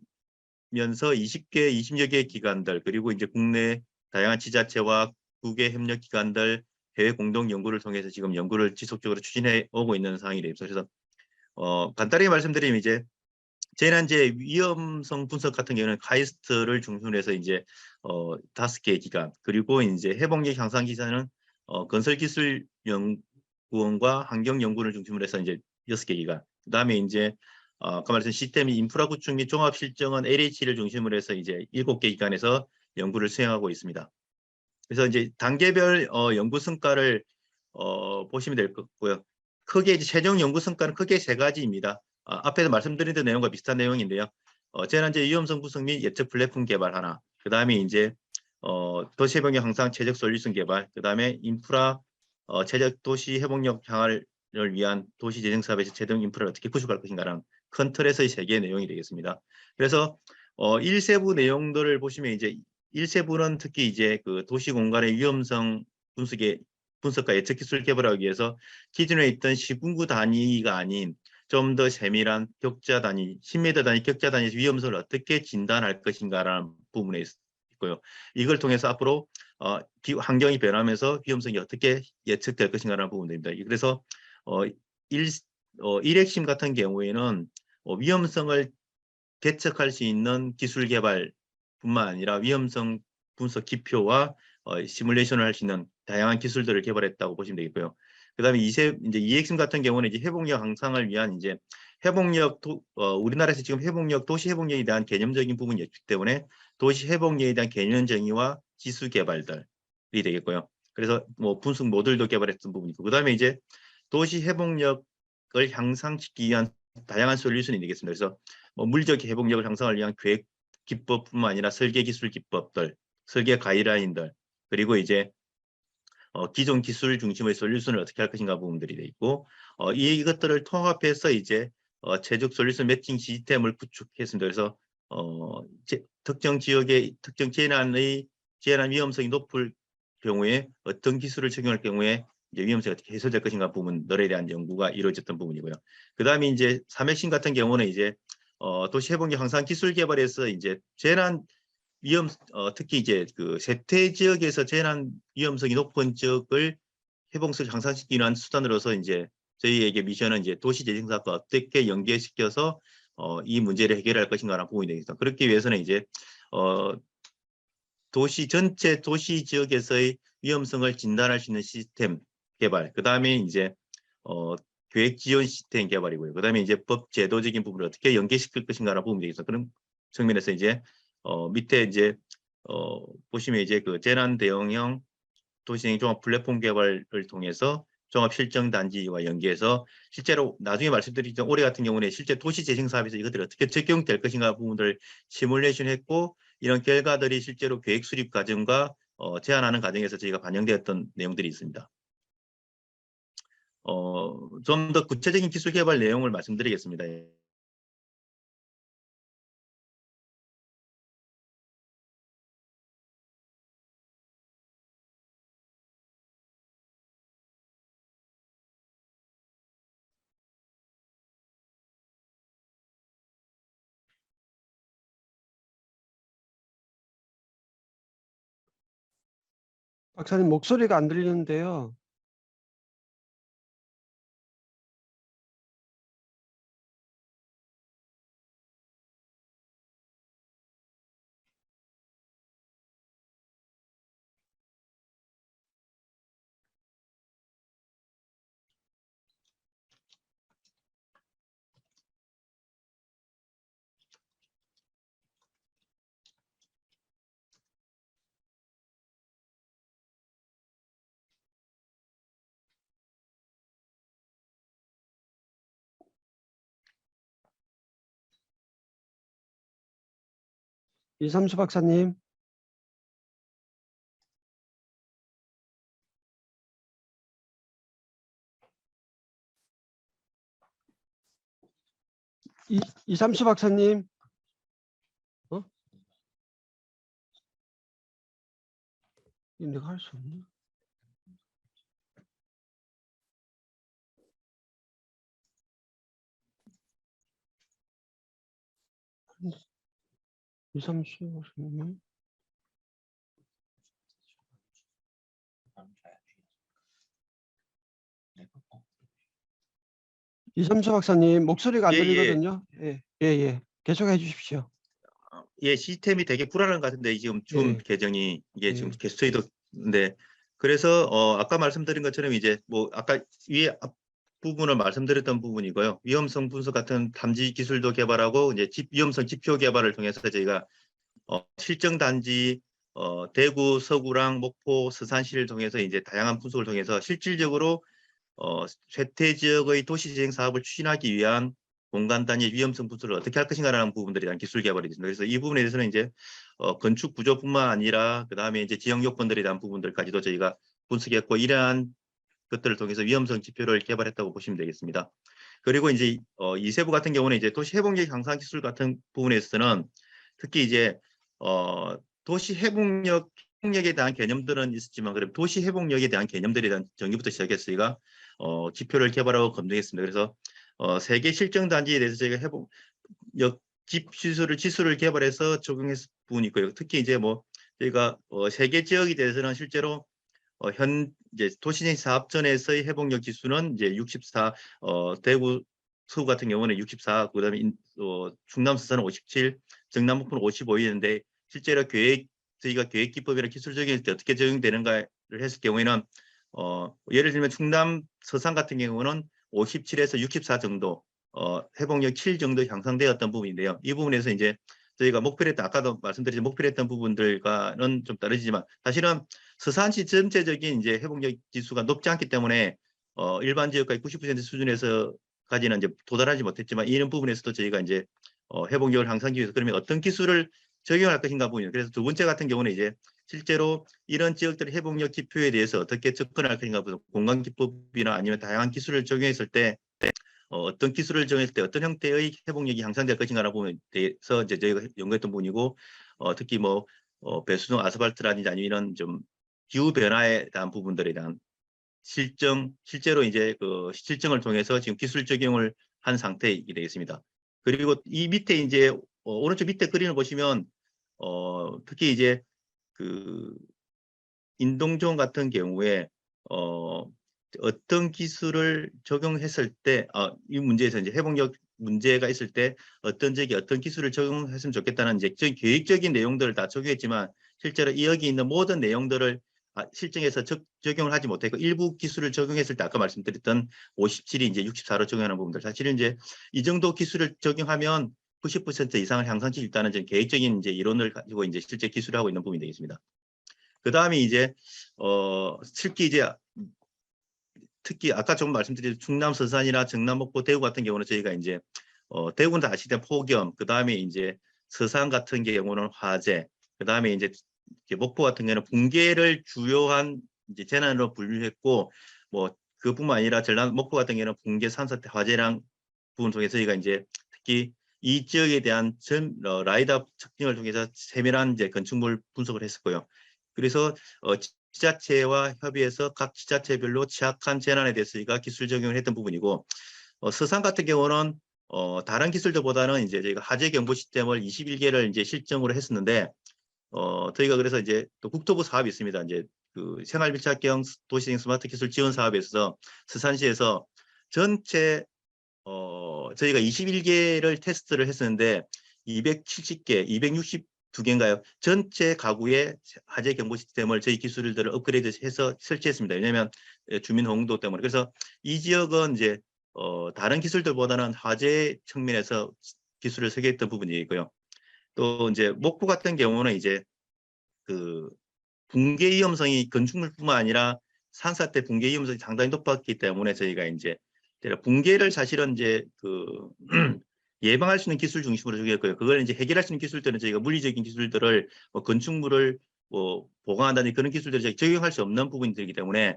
S4: 20여 개의 기관들, 그리고 이제 국내 다양한 지자체와 국외 협력 기관들, 해외 공동 연구를 통해서 지금 연구를 지속적으로 추진해 오고 있는 상황이 됩니다. 그래서 간단하게 말씀드리면 이제 재난재해 위험성 분석 같은 경우는 카이스트를 중심으로 해서 이제 5개의 기관, 그리고 이제 회복력 향상 기사는 건설기술연구원과 환경연구를 중심으로 해서 이제 6개 기관, 그다음에 이제 아까 말씀 시스템 인프라 구축 및 종합실정은 LH를 중심으로 해서 이제 7개 기관에서 연구를 수행하고 있습니다. 그래서 이제 단계별 연구 성과를 보시면 될 것 같고요. 크게 이제 최종 연구 성과는 크게 3가지입니다. 앞에서 말씀드린 내용과 비슷한 내용인데요. 재난재해 위험성 분석 및 예측 플랫폼 개발 하나, 그 다음에 이제 도시 회복력 향상 최적 솔루션 개발, 그 다음에 인프라 최적 도시 회복력 향을 위한 도시 재생 사업에서 최종 인프라를 어떻게 구축할 것인가라는 큰 틀에서의 3개의 내용이 되겠습니다. 그래서 1세부 내용들을 보시면 이제 1세부는 특히 이제 그 도시 공간의 위험성 분석과 예측 기술 개발하기 위해서 기존에 있던 시군구 단위가 아닌 좀 더 세밀한 격자 단위, 10m 단위 격자 단위에서 위험성을 어떻게 진단할 것인가라는 부분에 있고요. 이걸 통해서 앞으로 환경이 변하면서 위험성이 어떻게 예측될 것인가라는 부분입니다. 그래서 일핵심 같은 경우에는 위험성을 개척할 수 있는 기술 개발뿐만 아니라 위험성 분석 기표와 시뮬레이션을 할 수 있는 다양한 기술들을 개발했다고 보시면 되겠고요. 그다음에 이제 이핵심 같은 경우는 이제 회복력 향상을 위한 이제 우리나라에서 지금 도시 회복력에 대한 개념적인 부분이 있기 때문에 도시 회복력에 대한 개념 정의와 지수 개발들이 되겠고요. 그래서 뭐 분석 모듈도 개발했던 부분이고, 그다음에 이제 도시 회복력을 향상시키기 위한 다양한 솔루션이 되겠습니다. 그래서 뭐 물적 회복력을 향상을 위한 계획 기법뿐만 아니라 설계 기술 기법들, 설계 가이드라인들, 그리고 이제 기존 기술 중심의 솔루션을 어떻게 할 것인가 부분들이 돼 있고, 이것들을 통합해서 이제 최적 솔루션 매칭 시스템을 구축했습니다. 그래서 특정 지역의 특정 재난 위험성이 높을 경우에 어떤 기술을 적용할 경우에 이제 위험성이 어떻게 해소될 것인가 부분들에 대한 연구가 이루어졌던 부분이고요. 그다음에 이제 3핵심 같은 경우는 이제 도시 회복력 향상 기술 개발에서 이제 재난 특히 이제 그 세태 지역에서 재난 위험성이 높은 지역을 회복성을 향상시키기 위한 수단으로서 이제 저희에게 미션은 이제 도시 재생 사업과 어떻게 연계시켜서 이 문제를 해결할 것인가라는 부분이 되겠습니다. 그렇기 위해서는 이제 전체 도시 지역에서의 위험성을 진단할 수 있는 시스템 개발, 그 다음에 이제 계획 지원 시스템 개발이고요. 그 다음에 이제 법 제도적인 부분을 어떻게 연계시킬 것인가라는 부분이 되겠습니다. 그런 측면에서 이제 밑에 이제 보시면 이제 그 재난 대응형 도시재생 종합 플랫폼 개발을 통해서 종합 실정 단지와 연계해서 실제로 나중에 말씀드리죠. 올해 같은 경우는 실제 도시 재생 사업에서 이것들이 어떻게 적용될 것인가 부분들을 시뮬레이션 했고, 이런 결과들이 실제로 계획 수립 과정과 제안하는 과정에서 저희가 반영되었던 내용들이 있습니다. 좀 더 구체적인 기술 개발 내용을 말씀드리겠습니다.
S2: 박사님 목소리가 안 들리는데요. 이삼수 박사님. 이삼수 박사님. 이거 내가 할 수 없나? 이삼수 박사님. 이삼수 박사님 목소리가 안
S4: 예, 예.
S2: 들리거든요. 예. 계속해 주십시오.
S4: 예, 시스템이 되게 불안한 것 같은데 지금 줌
S2: 예.
S4: 계정이 이게 지금
S2: 예.
S4: 계속 저희도 그래서 아까 말씀드린 것처럼 이제 뭐 아까 위에 부분을 말씀드렸던 부분이고요. 위험성 분석 같은 탐지 기술도 개발하고 이제 위험성 지표 개발을 통해서 저희가 실정 단지 대구, 서구랑 목포, 서산시를 통해서 이제 다양한 분석을 통해서 실질적으로 쇠퇴 지역의 도시재생 사업을 추진하기 위한 공간 단위 위험성 분석을 어떻게 할 것인가라는 부분들에 대한 기술 개발이 있습니다. 그래서 이 부분에 대해서는 이제 건축 구조뿐만 아니라 그 다음에 이제 지형 요건들에 대한 부분들까지도 저희가 분석했고 이러한 것들을 통해서 위험성 지표를 개발했다고 보시면 되겠습니다. 그리고 이제 이세부 같은 경우는 이제 도시 회복력 향상 기술 같은 부분에서는 특히 이제 도시 회복력에 대한 개념들은 있었지만 그래 도시 회복력에 대한 개념들에 대한 정의부터 시작해서 저희가 지표를 개발하고 검증했습니다. 그래서 세계 실정 단지에 대해서 저희가 회복력 지수를 개발해서 적용했을 부분이 있고요. 특히 이제 뭐 저희가 세계 지역에 대해서는 실제로 이제 도시재생 사업전에서의 회복력 지수는 이제 64, 대구 서구 같은 경우는 64, 그다음에 충남 서산은 57, 정남 목포는 55였는데 실제로 저희가 계획 기법이나 기술 적용할 때 어떻게 적용되는가를 했을 경우에는 예를 들면 충남 서산 같은 경우는 57에서 64 정도 회복력 7 정도 향상되었던 부분인데요. 이 부분에서 이제 저희가 목표로 했던 아까도 말씀드린 목표로 했던 부분들과는 좀 다르지만 사실은 서산시 전체적인 이제 회복력 지수가 높지 않기 때문에 일반 지역까지 90% 수준에서까지는 이제 도달하지 못했지만 이런 부분에서도 저희가 이제 회복력을 향상하기 위해서 그러면 어떤 기술을 적용할 것인가 부분이에요. 그래서 두 번째 같은 경우는 이제 실제로 이런 지역들의 회복력 지표에 대해서 어떻게 접근할 것인가 부분 공간 기법이나 아니면 다양한 기술을 적용했을 때 어떤 기술을 정했을 때 어떤 형태의 회복력이 향상될 것인가라는 부분에 대해서 이제 저희가 연구했던 부분이고 특히 뭐 배수동 아스팔트라든지 아니면 이런 좀 기후 변화에 대한 부분들에 대한 실제로 이제 그 실증을 통해서 지금 기술 적용을 한 상태이게 되겠습니다. 그리고 이 밑에 이제 오른쪽 밑에 그림을 보시면 특히 이제 그 인동종 같은 경우에 어떤 기술을 적용했을 때 이 문제에서 이제 회복력 문제가 있을 때 어떤 기술을 적용했으면 좋겠다는 이제 계획적인 내용들을 다 적용했지만 실제로 여기 있는 모든 내용들을 실증에서 적용을 하지 못했고 일부 기술을 적용했을 때 아까 말씀드렸던 57이 이제 64로 적용하는 부분들 사실은 이제 이 정도 기술을 적용하면 90% 이상을 향상시 일단은 이제 계획적인 이제 이론을 가지고 이제 실제 기술을 하고 있는 부분이 되겠습니다. 그 다음에 이제 특히 아까 좀 말씀드린 충남 서산이나 정남 목포 대구 같은 경우는 저희가 이제 대구는 다 아시다시피 폭염 그 다음에 이제 서산 같은 경우는 화재, 그다음에 이제 목포 같은 경우는 붕괴를 주요한 이제 재난으로 분류했고, 뭐 그뿐만 아니라 전남 목포 같은 경우는 붕괴, 산사태, 화재랑 부분 통해서 저희가 이제 특히 이 지역에 대한 라이다 측정을 통해서 세밀한 이제 건축물 분석을 했었고요. 그래서 지자체와 협의해서 각 지자체별로 취약한 재난에 대해서 저희가 기술 적용을 했던 부분이고, 서산 같은 경우는 다른 기술들보다는 이제 저희가 화재 경보 시스템을 21개를 이제 실정으로 했었는데, 저희가 그래서 이제 또 국토부 사업이 있습니다. 이제 그 생활 밀착형 도시적 스마트 기술 지원 사업에 있어서 서산시에서 전체 저희가 21개를 테스트를 했었는데 270개, 262개인가요? 전체 가구의 화재 경보 시스템을 저희 기술들을 업그레이드해서 설치했습니다. 왜냐하면 주민 호응도 때문에. 그래서 이 지역은 이제 다른 기술들보다는 화재 측면에서 기술을 소개했던 부분이 있고요. 또 이제 목포 같은 경우는 이제 그 붕괴 위험성이 건축물뿐만 아니라 산사태 붕괴 위험성이 상당히 높았기 때문에 저희가 이제 붕괴를 사실은 이제 그 예방할 수 있는 기술 중심으로 적용했고요. 그걸 이제 해결할 수 있는 기술들은 저희가 물리적인 기술들을 건축물을 보강한다는 그런 기술들을 적용할 수 없는 부분들이기 때문에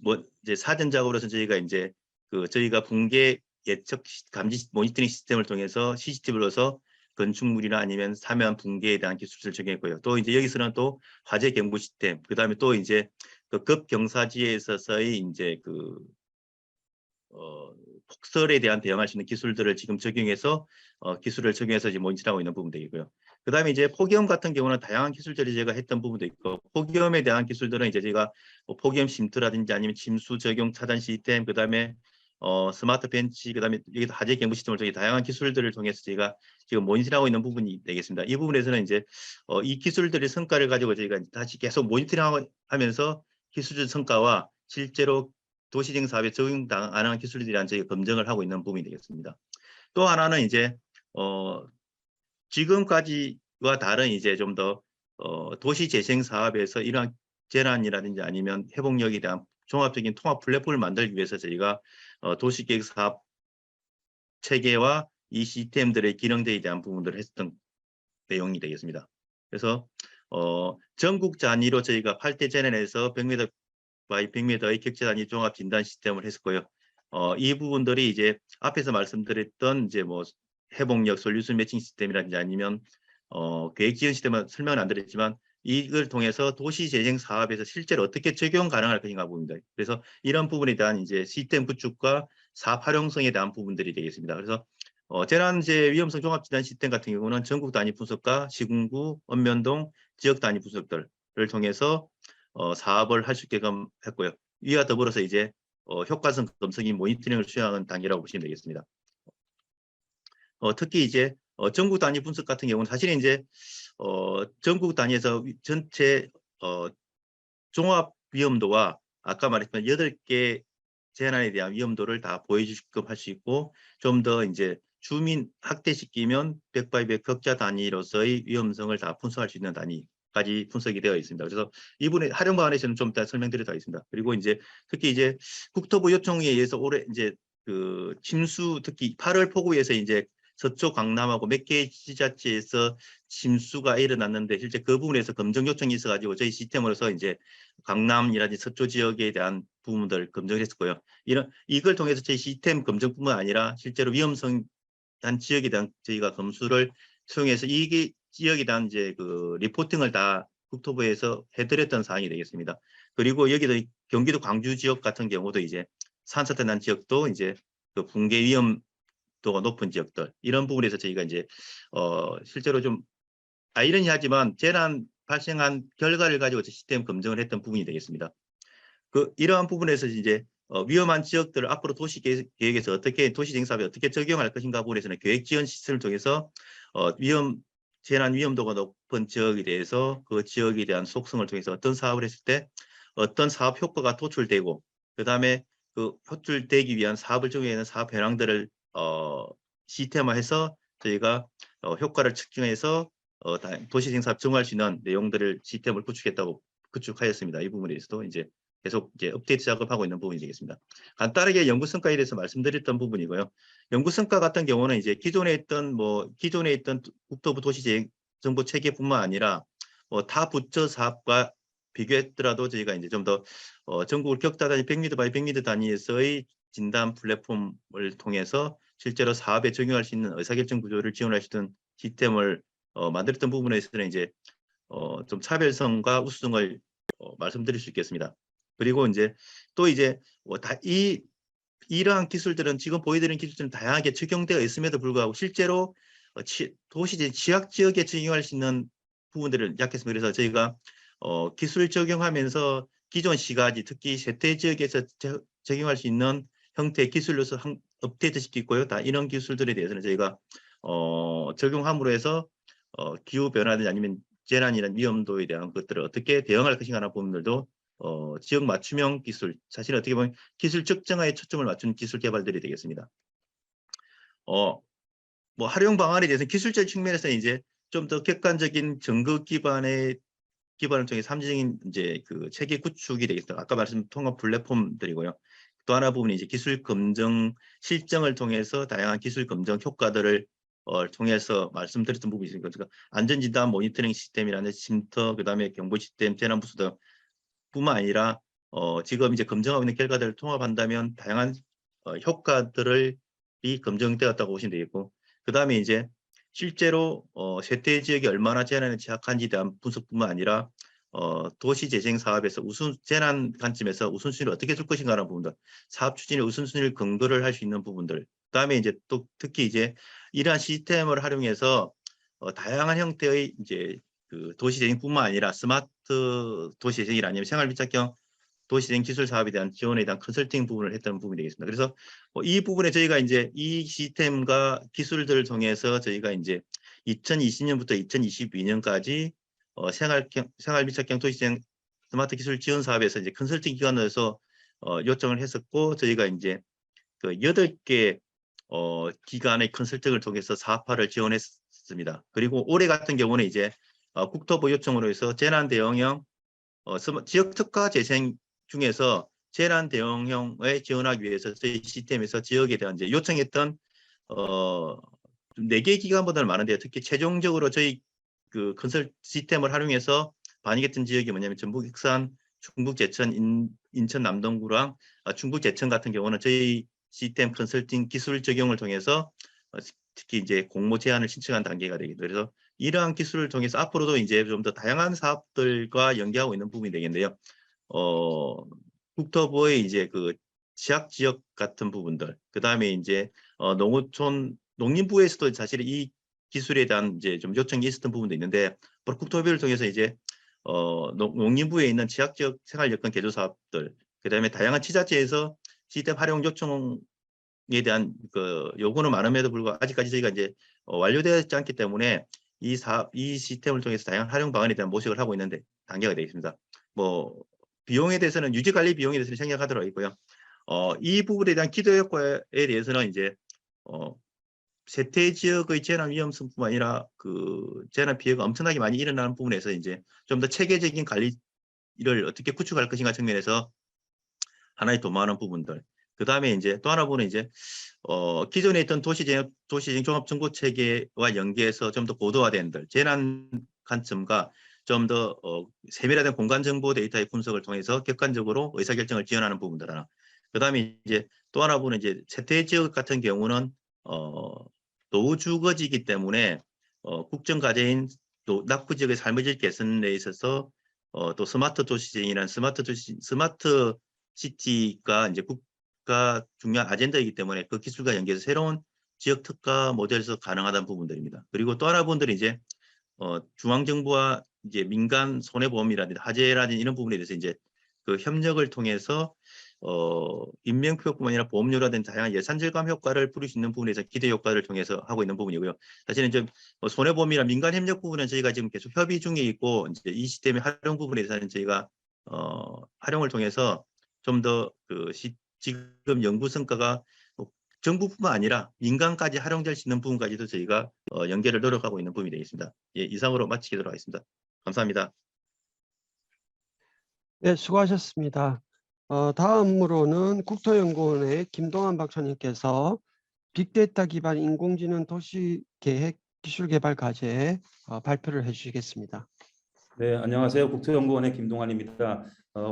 S4: 뭐 이제 사전 작업으로서 저희가 이제 저희가 붕괴 예측 감지 모니터링 시스템을 통해서 CCTV로서 건축물이나 아니면 사면 붕괴에 대한 기술을 적용했고요. 또 이제 여기서는 또 화재 경보 시스템, 그다음에 또 이제 그 급경사지에 있어서의 이제 폭설에 대한 대응할 수 있는 기술들을 지금 적용해서 기술을 적용해서 지금 모니터하고 있는 부분들이고요. 그다음에 이제 폭염 같은 경우는 다양한 기술들이 제가 했던 부분도 있고, 폭염에 대한 기술들은 이제 제가 폭염 쉼터라든지 아니면 침수 적용 차단 시스템, 그다음에 스마트 벤치, 그다음에 여기도 화재 경보 시스템을 통해 다양한 기술들을 통해서 저희가 지금 모니터하고 있는 부분이 되겠습니다. 이 부분에서는 이제 이 기술들의 성과를 가지고 저희가 다시 계속 모니터링하면서 기술적 성과와 실제로 도시적 사업에 적용당하는 기술에 대한 저희가 검증을 하고 있는 부분이 되겠습니다. 또 하나는 이제 지금까지와 다른 이제 좀 더 도시 재생 사업에서 이러한 재난이라든지 아니면 회복력에 대한 종합적인 통합 플랫폼을 만들기 위해서 저희가 도시계획 사업 체계와 이 시스템들의 기능들에 대한 부분들을 했던 내용이 되겠습니다. 그래서 전국 단위로 저희가 8대 재난에서 100m 바이 100m의 격차 단위 종합 진단 시스템을 했었고요. 이 부분들이 이제 앞에서 말씀드렸던 이제 뭐 회복력 솔루션 매칭 시스템이라든지 아니면 계획 지원 시스템은 설명은 안 드렸지만 이걸 통해서 도시 재생 사업에서 실제로 어떻게 적용 가능할 것인가 부분입니다. 그래서 이런 부분에 대한 이제 시스템 구축과 사업 활용성에 대한 부분들이 되겠습니다. 그래서 재난재 위험성 종합 진단 시스템 같은 경우는 전국 단위 분석과 시군구, 읍면동, 지역 단위 분석들을 통해서 사업을 할 수 있게끔 했고요. 이와 더불어서 이제 효과성 검증인 모니터링을 수행하는 단계라고 보시면 되겠습니다. 특히 이제 전국 단위 분석 같은 경우는 사실 이제 전국 단위에서 전체 종합 위험도와 아까 말했던 8개 재난에 대한 위험도를 다 보여주게끔 할 수 있고, 좀 더 이제 주민 확대시키면 100x100 격자 단위로서의 위험성을 다 분석할 수 있는 단위까지 분석이 되어 있습니다. 그래서 이분의 활용 방안에서는 좀 이따 설명드리도록 하겠습니다. 그리고 이제 특히 이제 국토부 요청에 의해서 올해 이제 그 침수, 특히 8월 폭우에서 이제 서쪽 강남하고 몇 개의 지자체에서 침수가 일어났는데 실제 그 부분에서 검증 요청이 있어가지고 저희 시스템으로서 이제 강남이라든지 서쪽 지역에 대한 부분들을 검증을 했었고요. 이걸 통해서 저희 시스템 검증뿐만 아니라 실제로 위험성 한 지역에 대한 저희가 검수를 수용해서 이 지역에 대한 이제 그 리포팅을 다 국토부에서 해드렸던 사항이 되겠습니다. 그리고 여기도 경기도 광주 지역 같은 경우도 이제 산사태 난 지역도 이제 그 붕괴 위험도가 높은 지역들, 이런 부분에서 저희가 이제 실제로 좀 아이러니하지만 재난 발생한 결과를 가지고 시스템 검증을 했던 부분이 되겠습니다. 이러한 부분에서 이제 위험한 지역들을 앞으로 도시 계획에서 어떻게 도시 쟁사업에 어떻게 적용할 것인가 부분에서는 계획 지원 시스템을 통해서 재난 위험도가 높은 지역에 대해서 그 지역에 대한 속성을 통해서 어떤 사업을 했을 때 어떤 사업 효과가 도출되고, 그다음에 그 호출되기 위한 사업을 적용하는 사업 현황들을 시스템화해서 저희가 효과를 측정해서 도시생 사업 적용할 수 있는 내용들을 시스템을 구축하였습니다. 이 부분에 있어도 이제 계속 이제 업데이트 작업하고 있는 부분이 되겠습니다. 간단하게 연구 성과에 대해서 말씀드렸던 부분이고요. 연구 성과 같은 경우는 이제 기존에 있던 국토부 도시정보 체계뿐만 아니라 타 부처 사업과 비교했더라도 저희가 이제 좀 더 전국을 격자 단위 100m 바이 100m 단위에서의 진단 플랫폼을 통해서 실제로 사업에 적용할 수 있는 의사결정 구조를 지원할 수 있는 시스템을 만들었던 부분에서는 이제 좀 차별성과 우수성을 말씀드릴 수 있겠습니다. 그리고 이제 또 이제 이러한 기술들은 지금 보여드리는 기술들은 다양하게 적용되어 있음에도 불구하고 실제로 도시 지역 지역에 적용할 수 있는 부분들을 약했습니다. 그래서 저희가 기술 적용하면서 기존 시가지 특히 세태 지역에서 적용할 수 있는 형태의 기술로서 업데이트 시키고 있고요. 다 이런 기술들에 대해서는 저희가 적용함으로 해서 기후 변화든 아니면 재난이나 위험도에 대한 것들을 어떻게 대응할 것인가 하는 부분들도 지역 맞춤형 기술, 사실 어떻게 보면 기술 적정화에 초점을 맞춘 기술 개발들이 되겠습니다. 뭐 활용 방안에 대해서 기술적 측면에서 이제 좀 더 객관적인 증거 기반을 통해 삼지적인 이제 그 체계 구축이 되겠다. 아까 말씀 통합 플랫폼들이고요. 또 하나 부분이 이제 기술 검증 실정을 통해서 다양한 기술 검증 효과들을 통해서 말씀드렸던 부분이 있습니다. 그러니까 안전진단 모니터링 시스템이라는 쉼터, 그다음에 경보 시스템, 재난부수 등 뿐만 아니라 지금 이제 검증하고 있는 결과들을 통합한다면 다양한 효과들이 검증되었다고 보시면 되겠고, 그다음에 이제 실제로 세태 지역이 얼마나 재난에 취약한지에 대한 분석뿐만 아니라 도시 재생 사업에서 재난 관점에서 우선순위를 어떻게 줄 것인가라는 부분들, 사업 추진의 우선순위를 근거를 할 수 있는 부분들, 그다음에 이제 또 특히 이제 이러한 시스템을 활용해서 다양한 형태의 이제 그 도시 재생뿐만 아니라 스마트 도시 재생이 아니면 생활 밀착형 도시 재생 기술 사업에 대한 지원에 대한 컨설팅 부분을 했던 부분이 되겠습니다. 그래서 이 부분에 저희가 이제 이 시스템과 기술들을 통해서 저희가 이제 2020년부터 2022년까지 생활 밀착형 도시 재생 스마트 기술 지원 사업에서 이제 컨설팅 기관으로서 요청을 했었고, 저희가 이제 그 8개 기관의 컨설팅을 통해서 사업화를 지원했습니다. 그리고 올해 같은 경우는 이제 국토부 요청으로 해서 재난 대응형 지역 특화 재생 중에서 재난 대응형에 지원하기 위해서 저희 시스템에서 지역에 대한 이제 요청했던 4개 기관보다는 많은데요. 특히 최종적으로 저희 그 건설 시스템을 활용해서 반영했던 지역이 뭐냐면 전북 익산, 충북 제천, 인천 남동구랑 충북 제천 같은 경우는 저희 시스템 컨설팅 기술 적용을 통해서 특히 이제 공모 제안을 신청한 단계가 되기도, 그래서 이러한 기술을 통해서 앞으로도 이제 좀 더 다양한 사업들과 연계하고 있는 부분이 되겠는데요. 국토부의 이제 그 지역 같은 부분들, 그 다음에 이제 농어촌 농림부에서도 사실 이 기술에 대한 이제 좀 요청이 있었던 부분도 있는데, 국토부를 통해서 이제 농림부에 있는 지역 생활 여건 개조 사업들, 그 다음에 다양한 지자체에서 시스템 활용 요청에 대한 그 요구는 많음에도 불구하고 아직까지 저희가 이제 완료되지 않기 때문에 이 시스템을 통해서 다양한 활용 방안에 대한 모색을 하고 있는데 단계가 되어 있습니다. 뭐 비용에 대해서는 유지 관리 비용에 대해서는 생략하도록 있고요. 이 부분에 대한 기대 효과에 대해서는 이제 세태 지역의 재난 위험성뿐만 아니라 그 재난 피해가 엄청나게 많이 일어나는 부분에서 이제 좀 더 체계적인 관리를 어떻게 구축할 것인가 측면에서 하나의 도모하는 부분들. 그 다음에 이제 또 하나 부분은 이제 기존에 있던 도시재생 종합정보체계와 연계해서 좀 더 고도화된 재난 관점과 좀 더 세밀화된 공간 정보 데이터의 분석을 통해서 객관적으로 의사결정을 지원하는 부분들 하나. 그 다음에 이제 또 하나 보는 이제 세태 지역 같은 경우는 노후 주거지이기 때문에 국정과제인 낙후 지역의 삶의 질 개선에 있어서 또 스마트 도시재생이라는 스마트 시티가 이제 국가 중요한 아젠다이기 때문에 그 기술과 연계해서 새로운 지역 특화 모델에서 가능하다는 부분들입니다. 그리고 또 하나 부분들이 이제 중앙정부와 이제 민간 손해보험이라든지 화재라든지 이런 부분에 대해서 이제 그 협력을 통해서 인명피해뿐만 아니라 보험료라든지 다양한 예산 절감 효과를 부릴 수 있는 부분에서 기대 효과를 통해서 하고 있는 부분이고요. 사실은 이제 손해보험이나 민간 협력 부분은 저희가 지금 계속 협의 중에 있고, 이제 이 시스템의 활용 부분에 대해서는 저희가 활용을 통해서 좀 더 그 지금 연구 성과가 정부뿐만 아니라 민간까지 활용될 수 있는 부분까지도 저희가 연계를 노력하고 있는 부분이 되겠습니다. 예, 이상으로 마치도록 하겠습니다. 감사합니다.
S2: 네, 수고하셨습니다. 다음으로는 국토연구원의 김동환 박사님께서 빅데이터 기반 인공지능 도시계획 기술개발 과제 발표를 해주시겠습니다.
S5: 네, 안녕하세요. 국토연구원의 김동환입니다.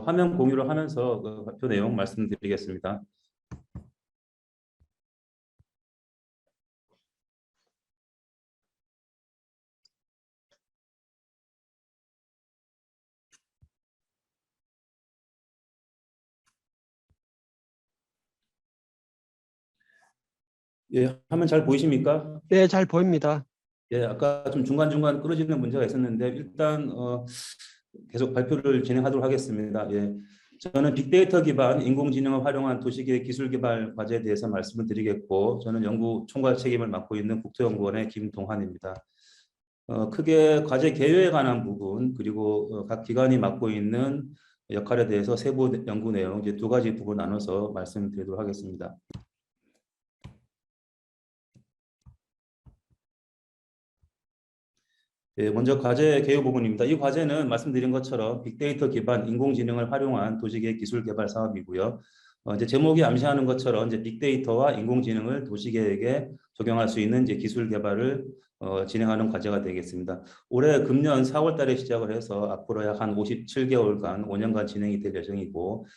S5: 화면 공유를 하면서 그 발표 내용 말씀드리겠습니다. 예, 화면 잘 보이십니까?
S2: 네, 잘 보입니다.
S5: 예, 아까 좀 중간중간 끊어지는 문제가 있었는데 일단 계속 발표를 진행하도록 하겠습니다. 예, 저는 빅데이터 기반 인공지능을 활용한 도시계획 기술개발 과제에 대해서 말씀을 드리겠고, 저는 연구 총괄 책임을 맡고 있는 국토연구원의 김동환입니다. 크게 과제 개요에 관한 부분, 그리고 각 기관이 맡고 있는 역할에 대해서 세부 연구 내용 이제 두 가지 부분 나눠서 말씀드리도록 하겠습니다. 예, 먼저 과제 개요 부분입니다. 이 과제는 말씀드린 것처럼 빅데이터 기반 인공지능을 활용한 도시계획 기술 개발 사업이고요. 이제 제목이 암시하는 것처럼 이제 빅데이터와 인공지능을 도시계획에 적용할 수 있는 이제 기술 개발을 진행하는 과제가 되겠습니다. 올해 금년 4월 달에 시작을 해서 앞으로 약 한 57개월간 5년간 진행이 될 예정이고,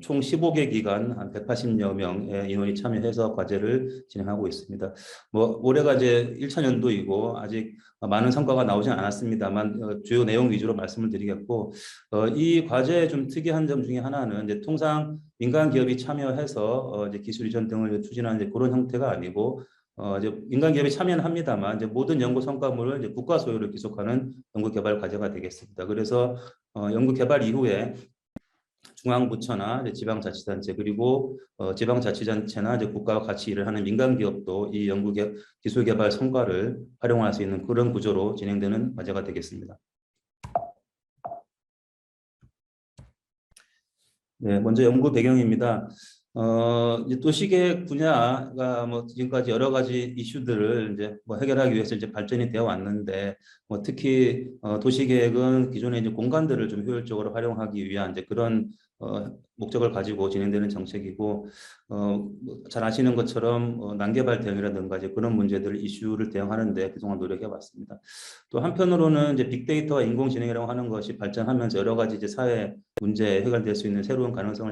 S5: 총 15개 기관 한 180여 명의 인원이 참여해서 과제를 진행하고 있습니다. 뭐 올해가 이제 1차 년도이고 아직 많은 성과가 나오진 않았습니다만 주요 내용 위주로 말씀을 드리겠고, 이 과제의 좀 특이한 점 중에 하나는 이제 통상 민간 기업이 참여해서 이제 기술 이전 등을 추진하는 이제 그런 형태가 아니고, 이제 민간 기업이 참여는 합니다만 이제 모든 연구 성과물을 이제 국가 소유를 기속하는 연구 개발 과제가 되겠습니다. 그래서 연구 개발 이후에 중앙부처나 지방자치단체, 그리고 지방자치단체나 이제 국가와 같이 일을 하는 민간 기업도 이 기술개발 성과를 활용할 수 있는 그런 구조로 진행되는 과제가 되겠습니다. 네, 먼저 연구 배경입니다. 이제 도시계획 분야가 뭐 지금까지 여러 가지 이슈들을 이제 뭐 해결하기 위해서 이제 발전이 되어 왔는데, 뭐 특히 도시계획은 기존의 이제 공간들을 좀 효율적으로 활용하기 위한 이제 그런 목적을 가지고 진행되는 정책이고, 잘 아시는 것처럼 난개발 대응이라든가 이제 그런 문제들을 이슈를 대응하는데 그동안 노력해 왔습니다. 또 한편으로는 이제 빅데이터와 인공지능이라고 하는 것이 발전하면서 여러 가지 이제 사회 문제에 해결될 수 있는 새로운 가능성을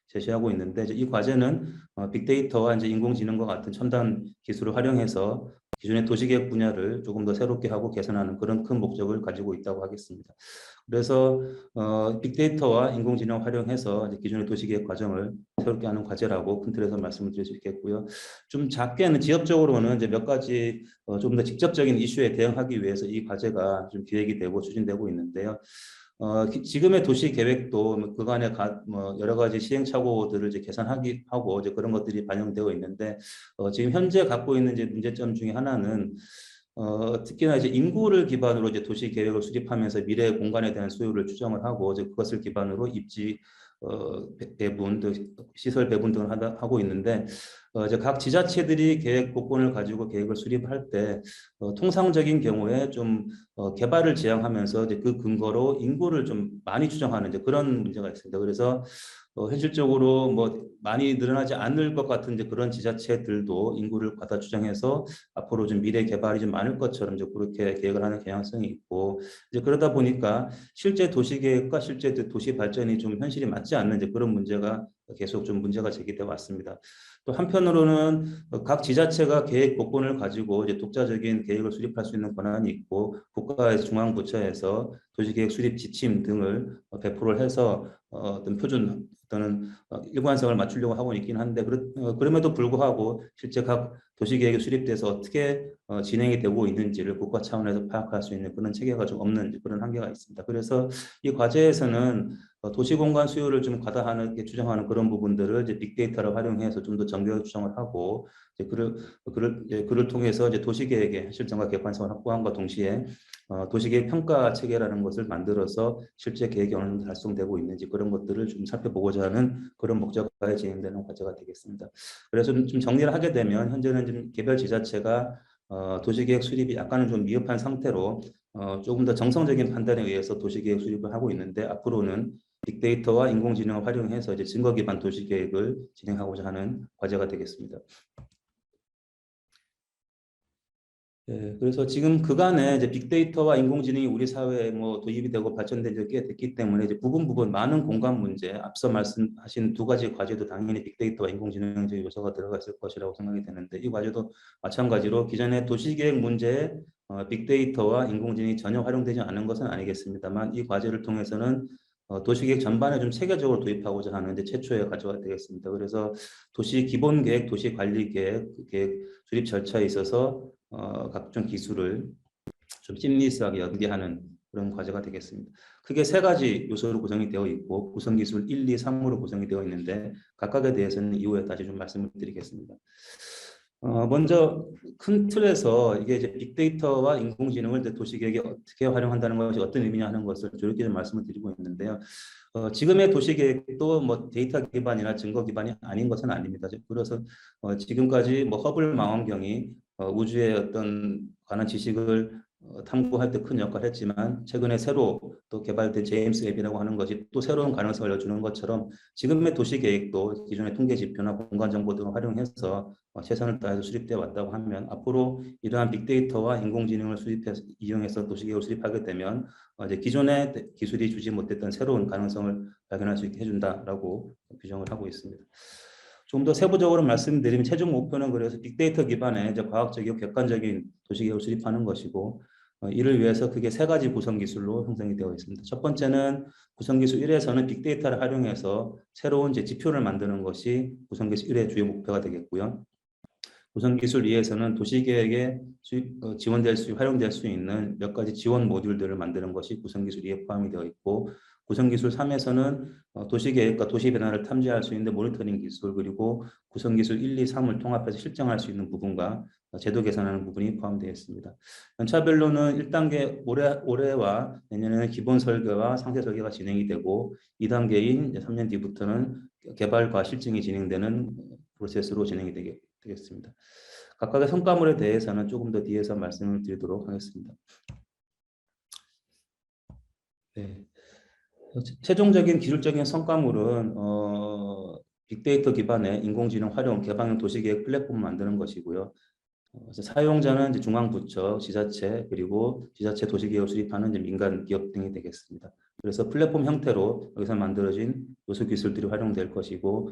S5: 제시하고 있는데, 이제 이 과제는 빅데이터와 이제 인공지능과 같은 첨단 기술을 활용해서 기존의 도시계획 분야를 조금 더 새롭게 하고 개선하는 그런 큰 목적을 가지고 있다고 하겠습니다. 그래서 빅데이터와 인공지능을 활용해서 이제 기존의 도시계획 과정을 새롭게 하는 과제라고 큰 틀에서 말씀을 드릴 수 있겠고요. 좀 작게는 지역적으로는 이제 몇 가지 좀 더 직접적인 이슈에 대응하기 위해서 이 과제가 좀 기획이 되고 추진되고 있는데요. 지금의 도시 계획도 그간의 뭐 여러 가지 시행착오들을 이제 개선하고 이제 그런 것들이 반영되어 있는데, 지금 현재 갖고 있는 이제 문제점 중에 하나는 특히나 이제 인구를 기반으로 이제 도시 계획을 수립하면서 미래 공간에 대한 수요를 추정을 하고 이제 그것을 기반으로 입지 배분, 시설 배분 등을 하고 있는데, 이제 각 지자체들이 계획 복권을 가지고 계획을 수립할 때 통상적인 경우에 좀 개발을 지향하면서 이제 그 근거로 인구를 좀 많이 추정하는 이제 그런 문제가 있습니다. 그래서 현실적으로 뭐 많이 늘어나지 않을 것 같은 이제 그런 지자체들도 인구를 과다 추정해서 앞으로 좀 미래 개발이 좀 많을 것처럼 이제 그렇게 계획을 하는 경향성이 있고, 이제 그러다 보니까 실제 도시 계획과 실제 도시 발전이 좀 현실이 맞지 않는 이제 그런 문제가 계속 좀 문제가 제기되어 왔습니다. 또 한편으로는 각 지자체가 계획 복권을 가지고 이제 독자적인 계획을 수립할 수 있는 권한이 있고, 국가의 중앙부처에서 도시계획 수립 지침 등을 배포를 해서 어떤 표준 또는 일관성을 맞추려고 하고 있긴 한데, 그럼에도 불구하고 실제 각 도시계획이 수립돼서 어떻게 진행이 되고 있는지를 국가 차원에서 파악할 수 있는 그런 체계가 좀 없는 그런 한계가 있습니다. 그래서 이 과제에서는 도시공간 수요를 좀 과다하게 추정하는 그런 부분들을 이제 빅데이터를 활용해서 좀 더 정교하게 추정을 하고, 이제 그를 통해서 이제 도시계획의 실정과 객관성을 확보함과 동시에 도시계획 평가 체계라는 것을 만들어서 실제 계획이 어느 정도 달성되고 있는지 그런 것들을 좀 살펴보고자 하는 그런 목적하에 진행되는 과제가 되겠습니다. 그래서 좀 정리를 하게 되면, 현재는 좀 개별 지자체가 도시계획 수립이 약간은 좀 미흡한 상태로 조금 더 정성적인 판단에 의해서 도시계획 수립을 하고 있는데, 앞으로는 빅데이터와 인공지능을 활용해서 이제 증거 기반 도시 계획을 진행하고자 하는 과제가 되겠습니다. 네, 그래서 지금 그간에 이제 빅데이터와 인공지능이 우리 사회에 뭐 도입이 되고 발전된 지 꽤 됐기 때문에 이제 부분 많은 공간 문제, 앞서 말씀하신 두 가지 과제도 당연히 빅데이터와 인공지능적 요소가 들어가 있을 것이라고 생각이 되는데, 이 과제도 마찬가지로 기존의 도시계획 문제에 빅데이터와 인공지능이 전혀 활용되지 않은 것은 아니겠습니다만, 이 과제를 통해서는 도시계획 전반에 좀 체계적으로 도입하고자 하는 이제 최초의 과제가 되겠습니다. 그래서 도시 기본계획, 도시 관리계획, 계획 수립 절차에 있어서 각종 기술을 좀 심리스하게 연계하는 그런 과제가 되겠습니다. 크게 세 가지 요소로 구성이 되어 있고 구성기술 1, 2, 3으로 구성이 되어 있는데 각각에 대해서는 이후에 다시 좀 말씀을 드리겠습니다. 먼저 큰 틀에서 이게 이제 빅데이터와 인공지능을 도시계획에 어떻게 활용한다는 것이 어떤 의미냐 하는 것을 조력해 좀 말씀을 드리고 있는데요. 지금의 도시계획도 뭐 데이터 기반이나 증거 기반이 아닌 것은 아닙니다. 그래서 지금까지 뭐 허블 망원경이 우주의 어떤 관한 지식을 탐구할 때 큰 역할을 했지만, 최근에 새로 또 개발된 제임스 웹이라고 하는 것이 또 새로운 가능성을 열어주는 것처럼 지금의 도시계획도 기존의 통계 지표나 공간 정보 등을 활용해서 최선을 다해서 수립되어 왔다고 하면, 앞으로 이러한 빅데이터와 인공지능을 이용해서 도시계획을 수립하게 되면 이제 기존의 기술이 주지 못했던 새로운 가능성을 발견할 수 있게 해준다라고 규정을 하고 있습니다. 좀 더 세부적으로 말씀드리면 최종 목표는 그래서 빅데이터 기반의 이제 과학적이고 객관적인 도시계획을 수립하는 것이고, 이를 위해서 크게 세 가지 구성 기술로 형성이 되어 있습니다. 첫 번째는 구성 기술 1에서는 빅데이터를 활용해서 새로운 이제 지표를 만드는 것이 구성 기술 1의 주요 목표가 되겠고요. 구성 기술 2에서는 도시계획에 활용될 수 있는 몇 가지 지원 모듈들을 만드는 것이 구성 기술 2에 포함이 되어 있고, 구성 기술 3에서는 도시계획과 도시 변화를 탐지할 수 있는 모니터링 기술, 그리고 구성 기술 1, 2, 3을 통합해서 실정할 수 있는 부분과 제도 개선하는 부분이 포함되어 있습니다. 연차별로는 1단계 올해와 내년에는 기본 설계와 상세 설계가 진행이 되고, 2단계인 3년 뒤부터는 개발과 실증이 진행되는 프로세스로 진행이 되겠습니다. 각각의 성과물에 대해서는 조금 더 뒤에서 말씀을 드리도록 하겠습니다. 네. 최종적인 기술적인 성과물은 빅데이터 기반의 인공지능 활용 개방형 도시계획 플랫폼을 만드는 것이고요. 사용자는 이제 중앙부처, 지자체, 그리고 지자체 도시계획을 수립하는 이제 민간 기업 등이 되겠습니다. 그래서 플랫폼 형태로 여기서 만들어진 요소 기술들이 활용될 것이고,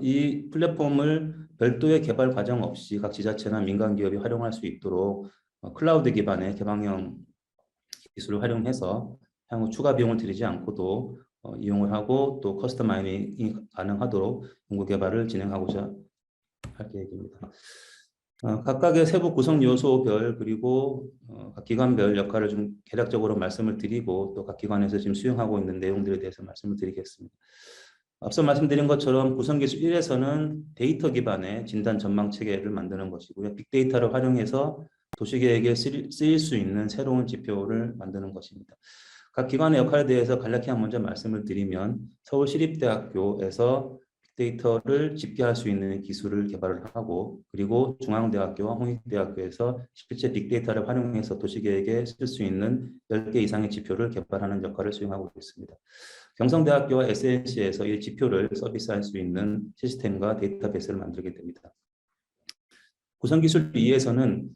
S5: 이 플랫폼을 별도의 개발 과정 없이 각 지자체나 민간 기업이 활용할 수 있도록 클라우드 기반의 개방형 기술을 활용해서 향후 추가 비용을 들이지 않고도 이용을 하고 또 커스터마이징이 가능하도록 연구 개발을 진행하고자 할 계획입니다. 각각의 세부 구성 요소별 그리고 각 기관별 역할을 좀 개략적으로 말씀을 드리고, 또 각 기관에서 지금 수행하고 있는 내용들에 대해서 말씀을 드리겠습니다. 앞서 말씀드린 것처럼 구성기술 1에서는 데이터 기반의 진단 전망 체계를 만드는 것이고요. 빅데이터를 활용해서 도시계획에 쓰일 수 있는 새로운 지표를 만드는 것입니다. 각 기관의 역할에 대해서 간략히 먼저 말씀을 드리면, 서울시립대학교에서 빅데이터를 집계할 수 있는 기술을 개발을 하고, 그리고 중앙대학교와 홍익대학교에서 실제 빅데이터를 활용해서 도시계획에 쓸 수 있는 10개 이상의 지표를 개발하는 역할을 수행하고 있습니다. 경성대학교와 SNC에서 이 지표를 서비스할 수 있는 시스템과 데이터베이스를 만들게 됩니다. 구성기술 2에서는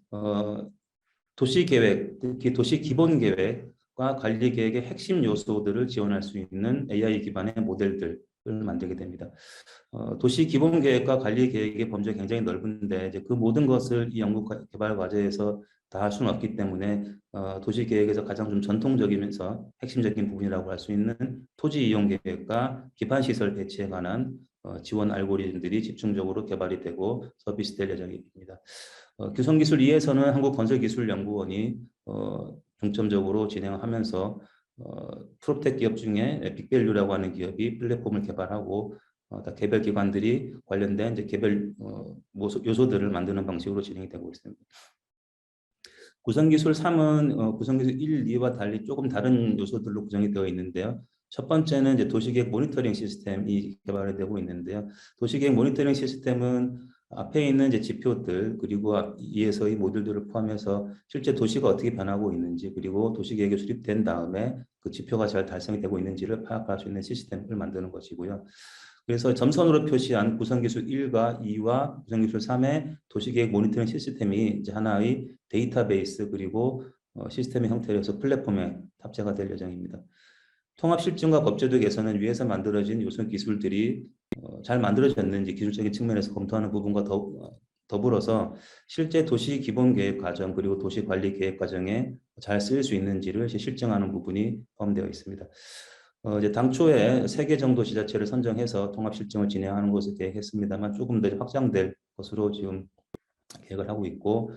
S5: 도시계획, 특히 도시기본계획과 관리계획의 핵심 요소들을 지원할 수 있는 AI 기반의 모델들을 만들게 됩니다. 도시 기본 계획과 관리 계획의 범위가 굉장히 넓은데 이제 그 모든 것을 이 연구 개발 과제에서 다 할 수는 없기 때문에 도시 계획에서 가장 좀 전통적이면서 핵심적인 부분이라고 할 수 있는 토지 이용 계획과 기반 시설 배치에 관한 지원 알고리즘들이 집중적으로 개발이 되고 서비스될 예정입니다. 규성기술 2에서는 한국건설기술연구원이 중점적으로 진행하면서 프로텍 기업 중에 빅밸류라고 하는 기업이 플랫폼을 개발하고 개별 기관들이 관련된 이제 개별 요소들을 만드는 방식으로 진행이 되고 있습니다. 구성기술 3은 구성기술 1, 2와 달리 조금 다른 요소들로 구성이 되어 있는데요. 첫 번째는 이제 도시계획 모니터링 시스템이 개발이 되고 있는데요. 도시계획 모니터링 시스템은 앞에 있는 이제 지표들 그리고 이에서의 모듈들을 포함해서 실제 도시가 어떻게 변하고 있는지 그리고 도시계획이 수립된 다음에 그 지표가 잘 달성이 되고 있는지를 파악할 수 있는 시스템을 만드는 것이고요. 그래서 점선으로 표시한 구성기술 1과 2와 구성기술 3의 도시계획 모니터링 시스템이 이제 하나의 데이터베이스 그리고 시스템의 형태로 해서 플랫폼에 탑재가 될 예정입니다. 통합실증과 법제도 개선은 위에서 만들어진 요소 기술들이 잘 만들어졌는지 기술적인 측면에서 검토하는 부분과 더불어서 실제 도시 기본 계획 과정 그리고 도시 관리 계획 과정에 잘 쓰일 수 있는지를 실증하는 부분이 포함되어 있습니다. 이제 당초에 3개 정도 지자체를 선정해서 통합 실증을 진행하는 것을 계획했습니다만 조금 더 확장될 것으로 지금 계획을 하고 있고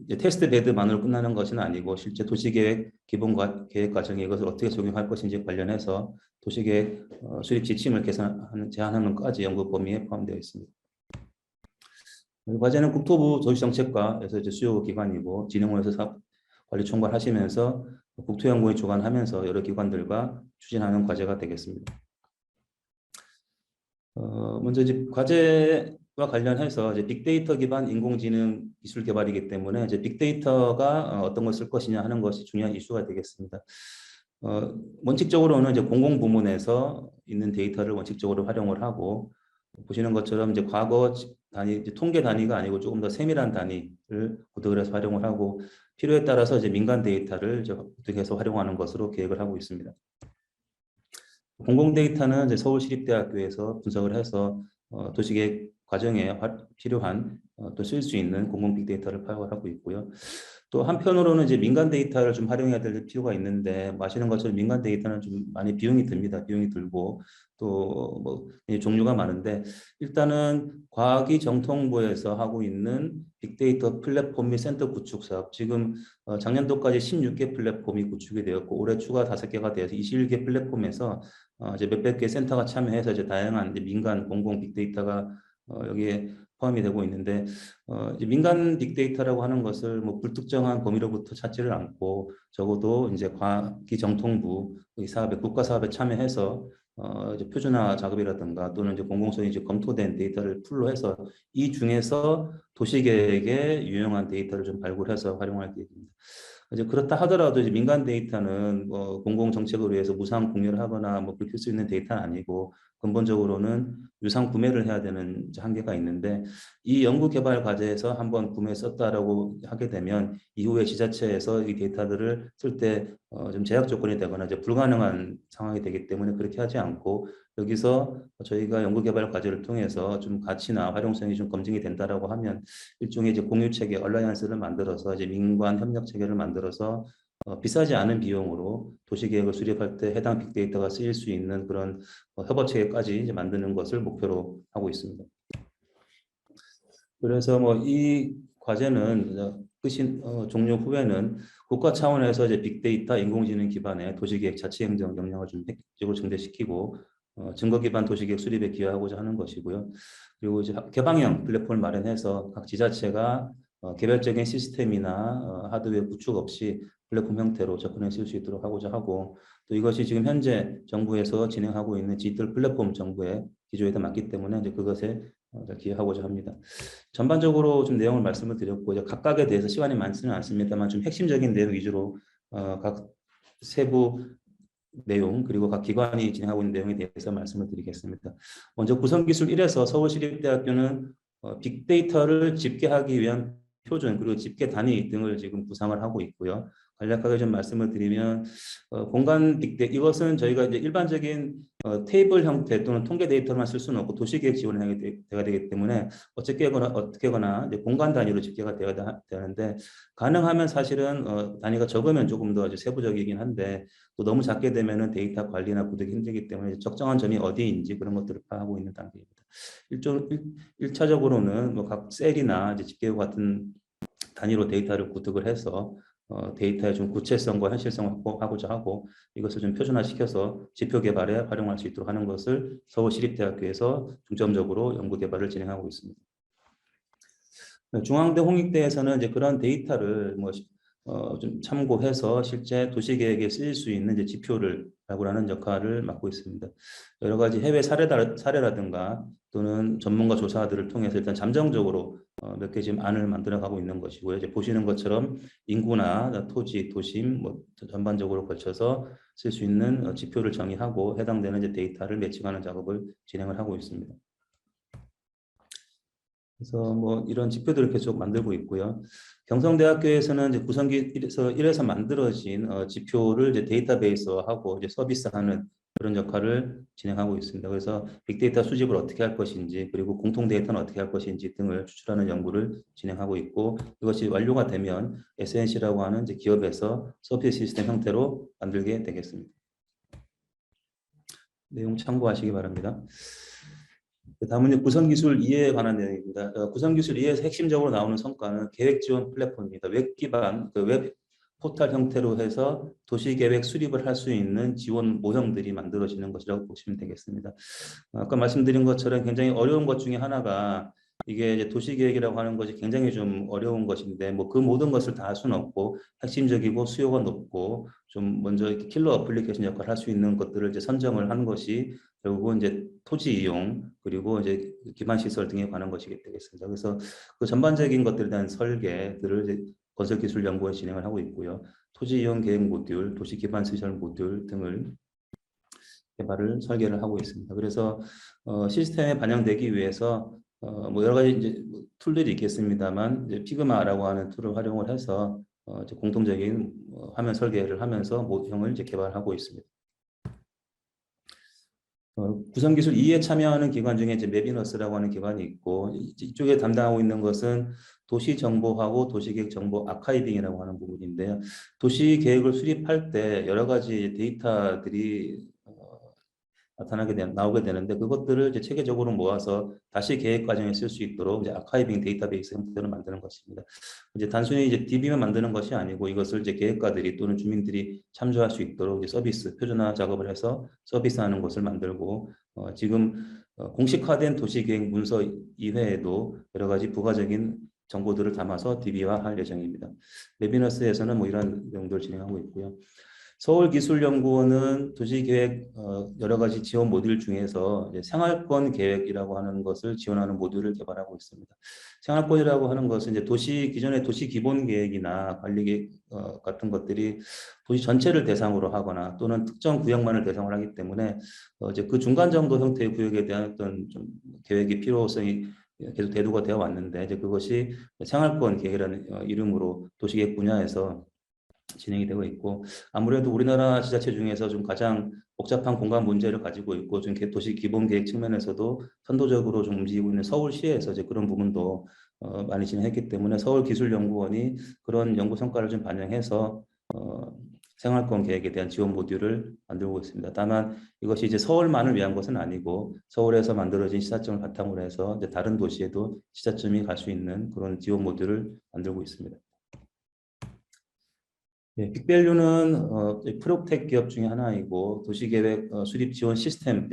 S5: 이제 테스트 베드만으로 끝나는 것은 아니고 실제 도시계획 기본 계획 과정에 이것을 어떻게 적용할 것인지 관련해서 도시계획 수립 지침을 제안하는 것까지 연구 범위에 포함되어 있습니다. 과제는 국토부 도시정책과에서 이제 수요 기관이고 진흥원에서 관리 총괄하시면서 국토연구원이 주관하면서 여러 기관들과 추진하는 과제가 되겠습니다. 먼저 이제 과제와 관련해서 이제 빅데이터 기반 인공지능 기술 개발이기 때문에 이제 빅데이터가 어떤 걸 쓸 것이냐 하는 것이 중요한 이슈가 되겠습니다. 원칙적으로는 이제 공공부문에서 있는 데이터를 원칙적으로 활용을 하고 보시는 것처럼 이제 과거 단위, 이제 통계 단위가 아니고 조금 더 세밀한 단위를 구독을 해서 활용을 하고 필요에 따라서 이제 민간 데이터를 이제 구독해서 활용하는 것으로 계획을 하고 있습니다. 공공 데이터는 이제 서울시립대학교에서 분석을 해서 도시계획 과정에 필요한 또 쓸 수 있는 공공 빅데이터를 파악을 하고 있고요. 또 한편으로는 이제 민간 데이터를 좀 활용해야 될 필요가 있는데 아시는 것처럼 민간 데이터는 좀 많이 비용이 듭니다. 비용이 들고 또 뭐 종류가 많은데 일단은 과학기정통부에서 하고 있는 빅데이터 플랫폼 및 센터 구축 사업 지금 작년도까지 16개 플랫폼이 구축이 되었고 올해 추가 5개가 되어서 21개 플랫폼에서 이제 몇백 개 센터가 참여해서 이제 다양한 이제 민간 공공 빅데이터가 여기에 포함이 되고 있는데 이제 민간 빅데이터라고 하는 것을 뭐 불특정한 범위로부터 찾지를 않고 적어도 이제 과기정통부 이 사업에 국가 사업에 참여해서 이제 표준화 작업이라든가 또는 이제 공공성이 이제 검토된 데이터를 풀로 해서 이 중에서 도시계획에 유용한 데이터를 좀 발굴해서 활용할 계획입니다. 이제 그렇다 하더라도 이제 민간 데이터는 뭐 공공 정책을 위해서 무상 공유를 하거나 뭐 그렇게 쓸 수 있는 데이터는 아니고 근본적으로는 유상 구매를 해야 되는 한계가 있는데 이 연구 개발 과제에서 한번 구매 썼다라고 하게 되면 이후에 지자체에서 이 데이터들을 쓸 때 좀 제약 조건이 되거나 이제 불가능한 상황이 되기 때문에 그렇게 하지 않고 여기서 저희가 연구 개발 과제를 통해서 좀 가치나 활용성이 좀 검증이 된다라고 하면 일종의 이제 공유 체계, 얼라이언스를 만들어서 이제 민관 협력 체계를 만들어서 비싸지 않은 비용으로 도시계획을 수립할 때 해당 빅데이터가 쓰일 수 있는 그런 협업 체계까지 이제 만드는 것을 목표로 하고 있습니다. 그래서 뭐 이 과제는 끝이 종료 후에는 국가 차원에서 이제 빅데이터, 인공지능 기반의 도시계획 자치행정 역량을 좀 획기적으로 증대시키고 증거 기반 도시계획 수립에 기여하고자 하는 것이고요. 그리고 이제 개방형 플랫폼을 마련해서 각 지자체가 개별적인 시스템이나 하드웨어 구축 없이 플랫폼 형태로 접근해 쓸 수 있도록 하고자 하고 또 이것이 지금 현재 정부에서 진행하고 있는 디지털 플랫폼 정부의 기조에 맞기 때문에 이제 그것에 기여하고자 합니다. 전반적으로 좀 내용을 말씀을 드렸고 이제 각각에 대해서 시간이 많지는 않습니다만 좀 핵심적인 내용 위주로 각 세부 내용 그리고 각 기관이 진행하고 있는 내용에 대해서 말씀을 드리겠습니다. 먼저 구성기술 1에서 서울시립대학교는 빅데이터를 집계하기 위한 표준 그리고 집계 단위 등을 지금 구상을 하고 있고요. 간략하게 좀 말씀을 드리면 공간 빅데이터 이것은 저희가 이제 일반적인 테이블 형태 또는 통계 데이터만 쓸 수는 없고 도시계획 지원이 돼야 되기 때문에 어떻게거나 이제 공간 단위로 집계가 되어야 되는데 가능하면 사실은 단위가 적으면 조금 더 세부적이긴 한데 또 너무 작게 되면은 데이터 관리나 구독이 힘들기 때문에 적정한 점이 어디인지 그런 것들을 파악하고 있는 단계입니다. 1차적으로는 뭐 각 셀이나 이제 집계와 같은 단위로 데이터를 구독을 해서 데이터의 좀 구체성과 현실성을 확보하고자 하고 이것을 좀 표준화시켜서 지표 개발에 활용할 수 있도록 하는 것을 서울시립대학교에서 중점적으로 연구 개발을 진행하고 있습니다. 중앙대 홍익대에서는 이제 그런 데이터를 뭐 좀 참고해서 실제 도시계획에 쓰일 수 있는 이제 지표를 발굴하는 역할을 맡고 있습니다. 여러 가지 해외 사례라든가 또는 전문가 조사들을 통해서 일단 잠정적으로 몇 개 지금 안을 만들어가고 있는 것이고요. 이제 보시는 것처럼 인구나 토지, 도심 뭐 전반적으로 걸쳐서 쓸 수 있는 지표를 정의하고 해당되는 이제 데이터를 매칭하는 작업을 진행을 하고 있습니다. 그래서 뭐 이런 지표들을 계속 만들고 있고요. 경성대학교에서는 이제 구성기에서 1에서 만들어진 지표를 이제 데이터베이스화하고 이제 서비스하는 그런 역할을 진행하고 있습니다. 그래서 빅데이터 수집을 어떻게 할 것인지 그리고 공통 데이터는 어떻게 할 것인지 등을 추출하는 연구를 진행하고 있고 이것이 완료가 되면 SNC라고 하는 이제 기업에서 서비스 시스템 형태로 만들게 되겠습니다. 내용 참고하시기 바랍니다. 다음은 구성기술 이해에 관한 내용입니다. 구성기술 이해에서 핵심적으로 나오는 성과는 계획지원 플랫폼입니다. 웹 기반, 웹 포털 형태로 해서 도시계획 수립을 할 수 있는 지원 모형들이 만들어지는 것이라고 보시면 되겠습니다. 아까 말씀드린 것처럼 굉장히 어려운 것 중에 하나가 이게 이제 도시계획이라고 하는 것이 굉장히 좀 어려운 것인데 뭐 그 모든 것을 다 할 수는 없고 핵심적이고 수요가 높고 좀 먼저 이렇게 킬러 어플리케이션 역할을 할 수 있는 것들을 이제 선정을 하는 것이 결국은 이제 토지 이용 그리고 이제 기반 시설 등에 관한 것이 되겠습니다. 그래서 그 전반적인 것들에 대한 설계들을 이제 건설기술연구원이 진행을 하고 있고요. 토지 이용 계획 모듈, 도시 기반 시설 모듈 등을 개발을 설계를 하고 있습니다. 그래서 시스템에 반영되기 위해서 뭐 여러 가지 이제 툴들이 있겠습니다만 이제 피그마라고 하는 툴을 활용을 해서 이제 공통적인 화면 설계를 하면서 모형을 이제 개발하고 있습니다. 구성기술 2에 참여하는 기관 중에 이제 메비너스라고 하는 기관이 있고 이쪽에 담당하고 있는 것은 도시정보하고 도시계획 정보 아카이빙이라고 하는 부분인데요. 도시계획을 수립할 때 여러 가지 데이터들이 나오게 되는데 그것들을 이제 체계적으로 모아서 다시 계획 과정에 쓸 수 있도록 이제 아카이빙 데이터베이스 형태로 만드는 것입니다. 이제 단순히 이제 DB만 만드는 것이 아니고 이것을 이제 계획가들이 또는 주민들이 참조할 수 있도록 이제 서비스 표준화 작업을 해서 서비스하는 것을 만들고 지금 공식화된 도시계획 문서 이외에도 여러 가지 부가적인 정보들을 담아서 DB화할 예정입니다. 웨비너스에서는 뭐 이런 내용들을 진행하고 있고요. 서울기술연구원은 도시계획 여러 가지 지원 모듈 중에서 이제 생활권 계획이라고 하는 것을 지원하는 모듈을 개발하고 있습니다. 생활권이라고 하는 것은 이제 기존의 도시 기본 계획이나 관리 계획 같은 것들이 도시 전체를 대상으로 하거나 또는 특정 구역만을 대상으로 하기 때문에 이제 그 중간 정도 형태의 구역에 대한 어떤 좀 계획의 필요성이 계속 대두가 되어 왔는데 이제 그것이 생활권 계획이라는 이름으로 도시계획 분야에서 진행이 되고 있고 아무래도 우리나라 지자체 중에서 좀 가장 복잡한 공간 문제를 가지고 있고 좀 도시 기본 계획 측면에서도 선도적으로 좀 움직이고 있는 서울시에서 이제 그런 부분도 많이 진행했기 때문에 서울기술연구원이 그런 연구 성과를 좀 반영해서 생활권 계획에 대한 지원 모듈을 만들고 있습니다. 다만 이것이 이제 서울만을 위한 것은 아니고 서울에서 만들어진 시사점을 바탕으로 해서 이제 다른 도시에도 시사점이 갈 수 있는 그런 지원 모듈을 만들고 있습니다. 네, 빅밸류는 프로텍 기업 중에 하나이고 도시계획 수립 지원 시스템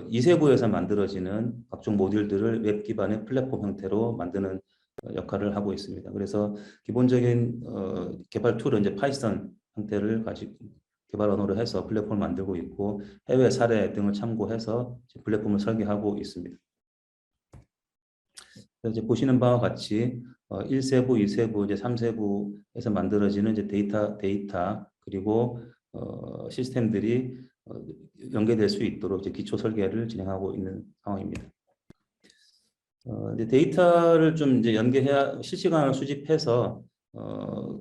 S5: 이세부에서 만들어지는 각종 모듈들을 웹 기반의 플랫폼 형태로 만드는 역할을 하고 있습니다. 그래서 기본적인 개발 툴은 이제 파이썬 형태를 가지고 개발 언어로 해서 플랫폼을 만들고 있고 해외 사례 등을 참고해서 플랫폼을 설계하고 있습니다. 이제 보시는 바와 같이 1세부, 2세부, 이제 3세부에서 만들어지는 이제 데이터 그리고 시스템들이 연계될 수 있도록 이제 기초 설계를 진행하고 있는 상황입니다. 이제 데이터를 좀 이제 연계해야 실시간으로 수집해서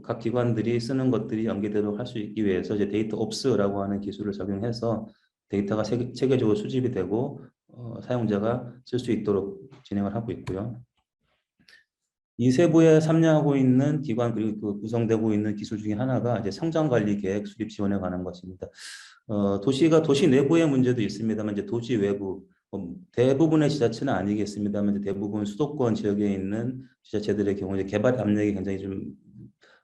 S5: 각 기관들이 쓰는 것들이 연계되도록 할 수 있기 위해서 이제 데이터 옵스라고 하는 기술을 적용해서 데이터가 체계적으로 수집이 되고 사용자가 쓸 수 있도록 진행을 하고 있고요. 이세부에 참여하고 있는 기관 그리고 그 구성되고 있는 기술 중에 하나가 이제 성장관리 계획 수립 지원에 관한 것입니다. 도시가 도시 내부의 문제도 있습니다만 이제 도시 외부 대부분의 지자체는 아니겠습니다만 이제 대부분 수도권 지역에 있는 지자체들의 경우 이제 개발 압력이 굉장히 좀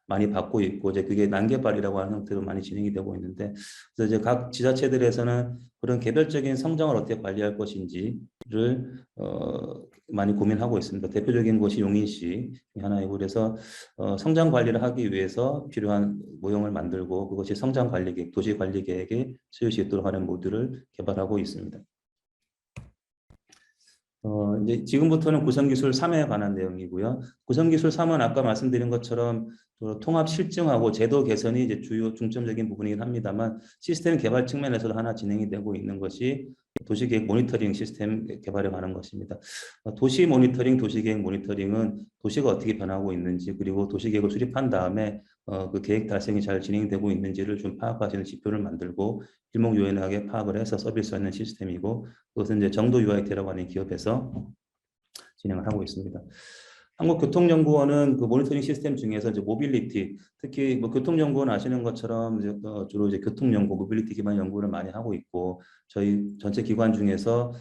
S5: 많이 받고 있고 이제 그게 난개발이라고 하는 형태로 많이 진행이 되고 있는데 그래서 이제 각 지자체들에서는 그런 개별적인 성장을 어떻게 관리할 것인지를 많이 고민하고 있습니다. 대표적인 것이 용인시 하나이고 그래서 성장 관리를 하기 위해서 필요한 모형을 만들고 그것이 성장 관리 계획, 도시 관리 계획에 쓰일 수 있도록 하는 모듈을 개발하고 있습니다. 이제 지금부터는 구성기술 3에 관한 내용이고요. 구성기술 3은 아까 말씀드린 것처럼 통합 실증하고 제도 개선이 이제 주요 중점적인 부분이긴 합니다만 시스템 개발 측면에서도 하나 진행이 되고 있는 것이 도시계획 모니터링 시스템 개발에 관한 것입니다. 도시 모니터링, 도시계획 모니터링은 도시가 어떻게 변하고 있는지 그리고 도시계획을 수립한 다음에 그 계획 달성이 잘 진행되고 있는지를 좀 파악하시는 지표를 만들고 일목요연하게 파악을 해서 서비스하는 시스템이고 그것은 이제 정도 UIT라고 하는 기업에서 진행을 하고 있습니다. 한국교통연구원은 그 모니터링 시스템 중에서 이제 모빌리티, 특히 뭐 교통연구원 아시는 것처럼 이제 주로 이제 교통연구, 모빌리티 기반 연구를 많이 하고 있고 저희 전체 기관 중에서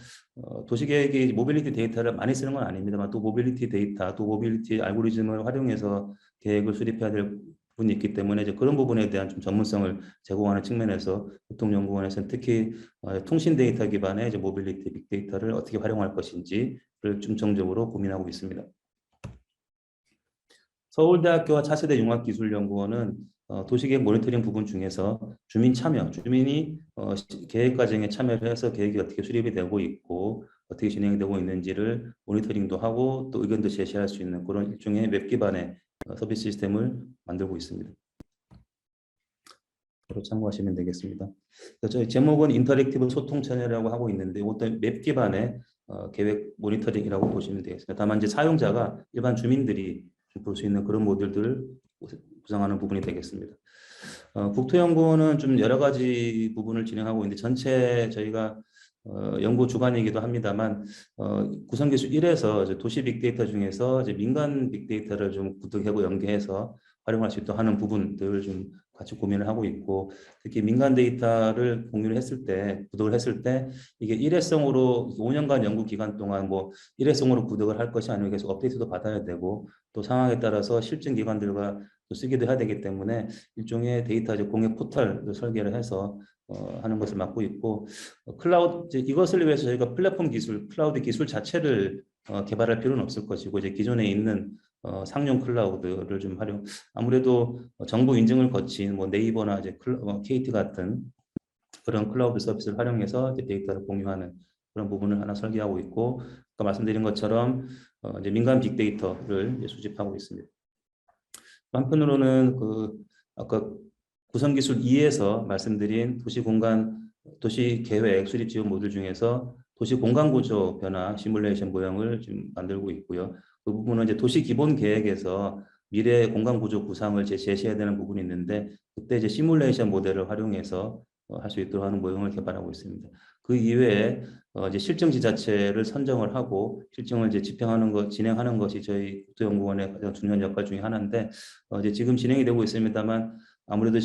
S5: 도시계획이 모빌리티 데이터를 많이 쓰는 건 아닙니다만 또 모빌리티 데이터, 또 모빌리티 알고리즘을 활용해서 계획을 수립해야 될 부분이 있기 때문에 이제 그런 부분에 대한 좀 전문성을 제공하는 측면에서 교통연구원에서는 특히 통신 데이터 기반의 이제 모빌리티 빅데이터를 어떻게 활용할 것인지를 중점적으로 고민하고 있습니다. 서울대학교와 차세대 융합기술연구원은 도시계획 모니터링 부분 중에서 주민 참여, 주민이 계획 과정에 참여를 해서 계획이 어떻게 수립이 되고 있고 어떻게 진행이 되고 있는지를 모니터링도 하고 또 의견도 제시할 수 있는 그런 일종의 웹 기반의 서비스 시스템을 만들고 있습니다. 참고하시면 되겠습니다. 저희 제목은 인터랙티브 소통 채널이라고 하고 있는데 이것도 맵 기반의 계획 모니터링이라고 보시면 되겠습니다. 다만 이제 사용자가 일반 주민들이 볼 수 있는 그런 모듈들을 구성하는 부분이 되겠습니다. 국토연구원은 좀 여러 가지 부분을 진행하고 있는데 전체 저희가 연구 주관이기도 합니다만 구성기술 1에서 도시 빅데이터 중에서 이제 민간 빅데이터를 좀 구독하고 연계해서 활용할 수 있도록 하는 부분들을 좀 같이 고민을 하고 있고 특히 민간 데이터를 공유를 했을 때 구독을 했을 때 이게 일회성으로 5년간 연구 기간 동안 뭐 일회성으로 구독을 할 것이 아니고 계속 업데이트도 받아야 되고 또 상황에 따라서 실증 기관들과 또 쓰기도 해야 되기 때문에 일종의 데이터 이제 공유 포털을 설계를 해서 하는 것을 맡고 있고 클라우드 이것을 위해서 저희가 플랫폼 기술, 클라우드 기술 자체를 개발할 필요는 없을 것이고 이제 기존에 있는 상용 클라우드를 좀 활용. 아무래도 정보 인증을 거친 뭐 네이버나 이제 KT 같은 그런 클라우드 서비스를 활용해서 이제 데이터를 공유하는 그런 부분을 하나 설계하고 있고 아까 말씀드린 것처럼 이제 민간 빅데이터를 이제 수집하고 있습니다. 한편으로는 그 아까 구성기술 2에서 말씀드린 도시계획 수립 지원 모듈 중에서 도시 공간구조 변화 시뮬레이션 모형을 지금 만들고 있고요. 그 부분은 이제 도시 기본 계획에서 미래 공간구조 구상을 제시해야 되는 부분이 있는데 그때 이제 시뮬레이션 모델을 활용해서 할 수 있도록 하는 모형을 개발하고 있습니다. 그 이외에 이제 실증 지자체를 선정을 하고 실증을 이제 진행하는 것이 저희 국토연구원의 가장 중요한 역할 중에 하나인데 이제 지금 진행이 되고 있습니다만 아무래도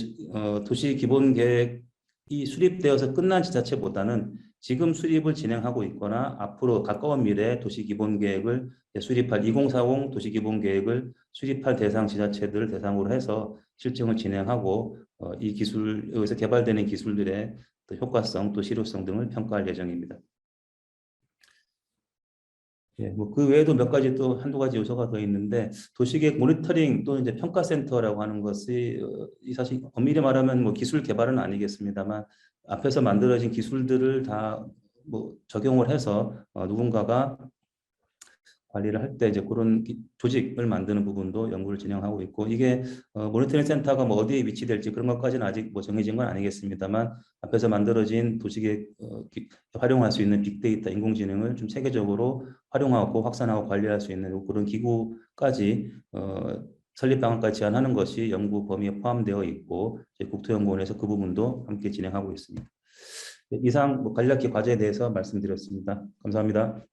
S5: 도시 기본 계획이 수립되어서 끝난 지자체보다는 지금 수립을 진행하고 있거나 앞으로 가까운 미래에 도시 기본 계획을 수립할 2040 도시 기본 계획을 수립할 대상 지자체들을 대상으로 해서 실증을 진행하고 이 기술 여기서 개발되는 기술들의 또 효과성 또 실효성 등을 평가할 예정입니다. 예, 뭐 그 외에도 몇 가지 또 한두 가지 요소가 더 있는데 도시계획 모니터링 또는 이제 평가센터라고 하는 것이 사실 엄밀히 말하면 뭐 기술 개발은 아니겠습니다만 앞에서 만들어진 기술들을 다 뭐 적용을 해서 누군가가 관리를 할 때 이제 그런 조직을 만드는 부분도 연구를 진행하고 있고 이게 모니터링 센터가 뭐 어디에 위치될지 그런 것까지는 아직 뭐 정해진 건 아니겠습니다만 앞에서 만들어진 도시계획 활용할 수 있는 빅데이터 인공지능을 좀 체계적으로 활용하고 확산하고 관리할 수 있는 그런 기구까지 설립 방안까지 제안하는 것이 연구 범위에 포함되어 있고 국토연구원에서 그 부분도 함께 진행하고 있습니다. 이상 뭐 관리학기 과제에 대해서 말씀드렸습니다. 감사합니다.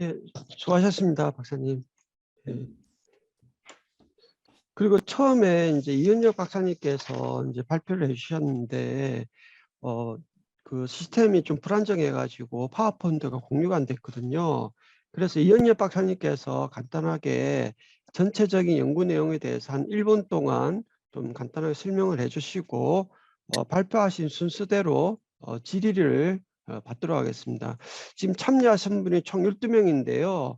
S2: 예, 수고하셨습니다, 박사님. 예. 그리고 처음에 이제 이은혁 박사님께서 이제 발표를 해주셨는데, 그 시스템이 좀 불안정해가지고 파워포인트가 공유가 안 됐거든요. 그래서 이은혁 박사님께서 간단하게 전체적인 연구 내용에 대해서 한 1분 동안 좀 간단하게 설명을 해주시고 발표하신 순서대로 질의를 받도록 하겠습니다. 지금 참여하신 분이 총 12명인데요.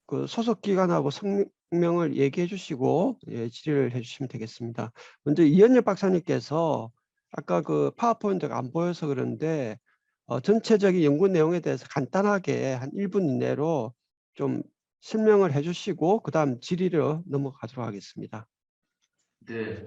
S2: 그 소속 기관하고 성명을 얘기해 주시고 질의를 해 주시면 되겠습니다. 먼저 이현엽 박사님께서 아까 그 파워포인트가 안 보여서 그런데 전체적인 연구 내용에 대해서 간단하게 한 1분 이내로 좀 설명을 해 주시고 그다음 질의로 넘어가도록 하겠습니다.
S1: 네,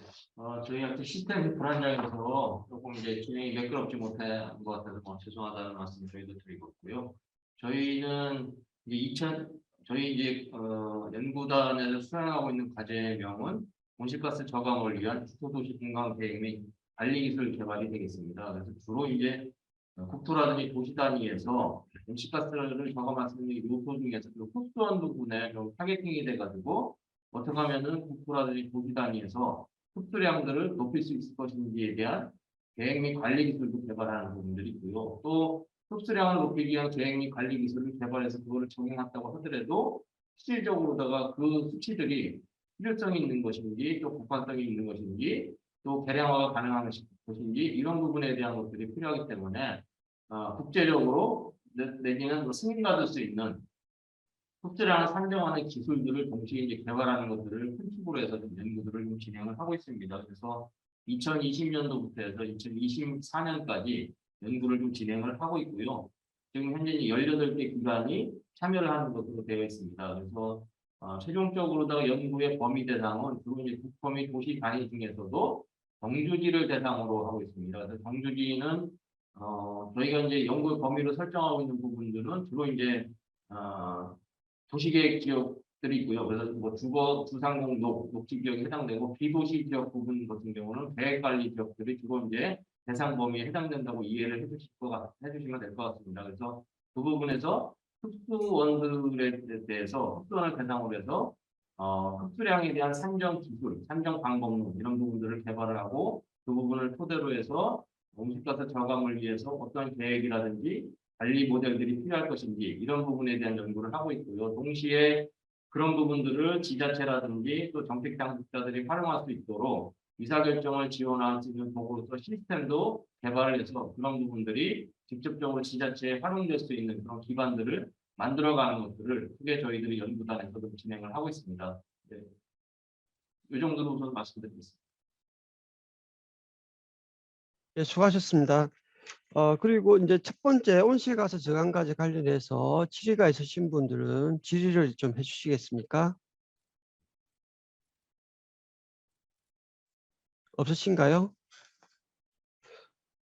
S1: 저희한테 시스템 불안정해서 조금 이제 진행이 매끄럽지 못한 것 같아서 죄송하다는 말씀 저희도 드리고 있고요. 저희는 이제 저희 이제 연구단에서 수행하고 있는 과제명은 온실가스 저감을 위한 주도도시 공간 계획 및 관리 기술 개발이 되겠습니다. 그래서 주로 이제 국토라든지 도시 단위에서 온실가스를 저감할 수 있는 요소 중에서 그 흡수원 부분에 좀 타겟팅이 돼가지고 어떻게 하면은 국토라든지 도시 단위에서 흡수량들을 높일 수 있을 것인지에 대한 계획 및 관리 기술도 개발하는 부분들이 있고요. 또 흡수량을 높이기 위한 계획 및 관리 기술을 개발해서 그거를 적용한다고 하더라도 실질적으로다가 그 수치들이 필요성이 있는 것인지 또 국한성이 있는 것인지 또 개량화가 가능한 것인지 이런 부분에 대한 것들이 필요하기 때문에 국제적으로 내지는 승인받을 수 있는 흡수량을 산정하는 기술들을 동시에 이제 개발하는 것들을 큰 축으로 해서 좀 연구들을 좀 진행을 하고 있습니다. 그래서 2020년도부터 해서 2024년까지 연구를 좀 진행을 하고 있고요. 지금 현재 18개 기관이 참여를 하는 것으로 되어 있습니다. 그래서 최종적으로다가 연구의 범위 대상은 주로 이제 국토 및 도시 단위 중에서도 경주지를 대상으로 하고 있습니다. 그래서 경주지는 저희가 이제 연구의 범위로 설정하고 있는 부분들은 주로 이제 도시계획 지역들이 있고요. 그래서 뭐 주거, 주상공, 녹지 지역에 해당되고 비도시 지역 부분 같은 경우는 계획관리 지역들이 주로 이제 대상 범위에 해당된다고 이해를 해주시면 될 것 같습니다. 그래서 그 부분에서 흡수원들에 대해서 흡수원을 대상으로 해서 흡수량에 대한 산정 기술, 산정 방법론 이런 부분들을 개발을 하고 그 부분을 토대로 해서 온실가스 저감을 위해서 어떤 계획이라든지 관리 모델들이 필요할 것인지 이런 부분에 대한 연구를 하고 있고요. 동시에 그런 부분들을 지자체라든지 또 정책 당국자들이 활용할 수 있도록 의사결정을 지원할 수 있는 도구로서 시스템도 개발을 해서 그런 부분들이 직접적으로 지자체에 활용될 수 있는 그런 기반들을 만들어가는 것들을 크게 저희들이 연구단에서도 진행을 하고 있습니다. 네. 이 정도로 우선 말씀드리겠습니다.
S2: 네, 수고하셨습니다. 그리고 이제 첫 번째 온실가스 저감까지 관련해서 질의가 있으신 분들은 질의를 좀 해주시겠습니까? 없으신가요?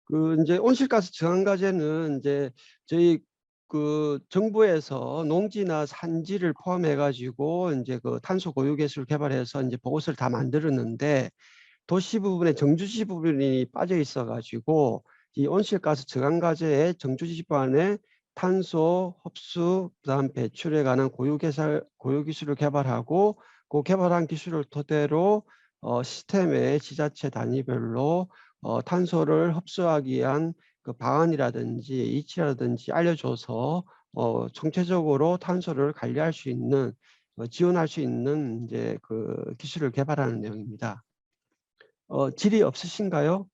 S2: 그 이제 온실가스 저감 과제는 이제 저희 그 정부에서 농지나 산지를 포함해 가지고 이제 그 탄소 고유 개수를 개발해서 이제 보고서를 다 만들었는데 도시 부분에 정주시 부분이 빠져 있어 가지고 이 온실가스 저감 과제의 정주시 부분에 탄소 흡수 그다음 배출에 관한 고유 기술을 개발하고 그 개발한 기술을 토대로 시스템의 지자체 단위별로 탄소를 흡수하기 위한 그 방안이라든지 이치라든지 알려줘서 총체적으로 탄소를 관리할 수 있는 지원할 수 있는 이제 그 기술을 개발하는 내용입니다. 질의 없으신가요?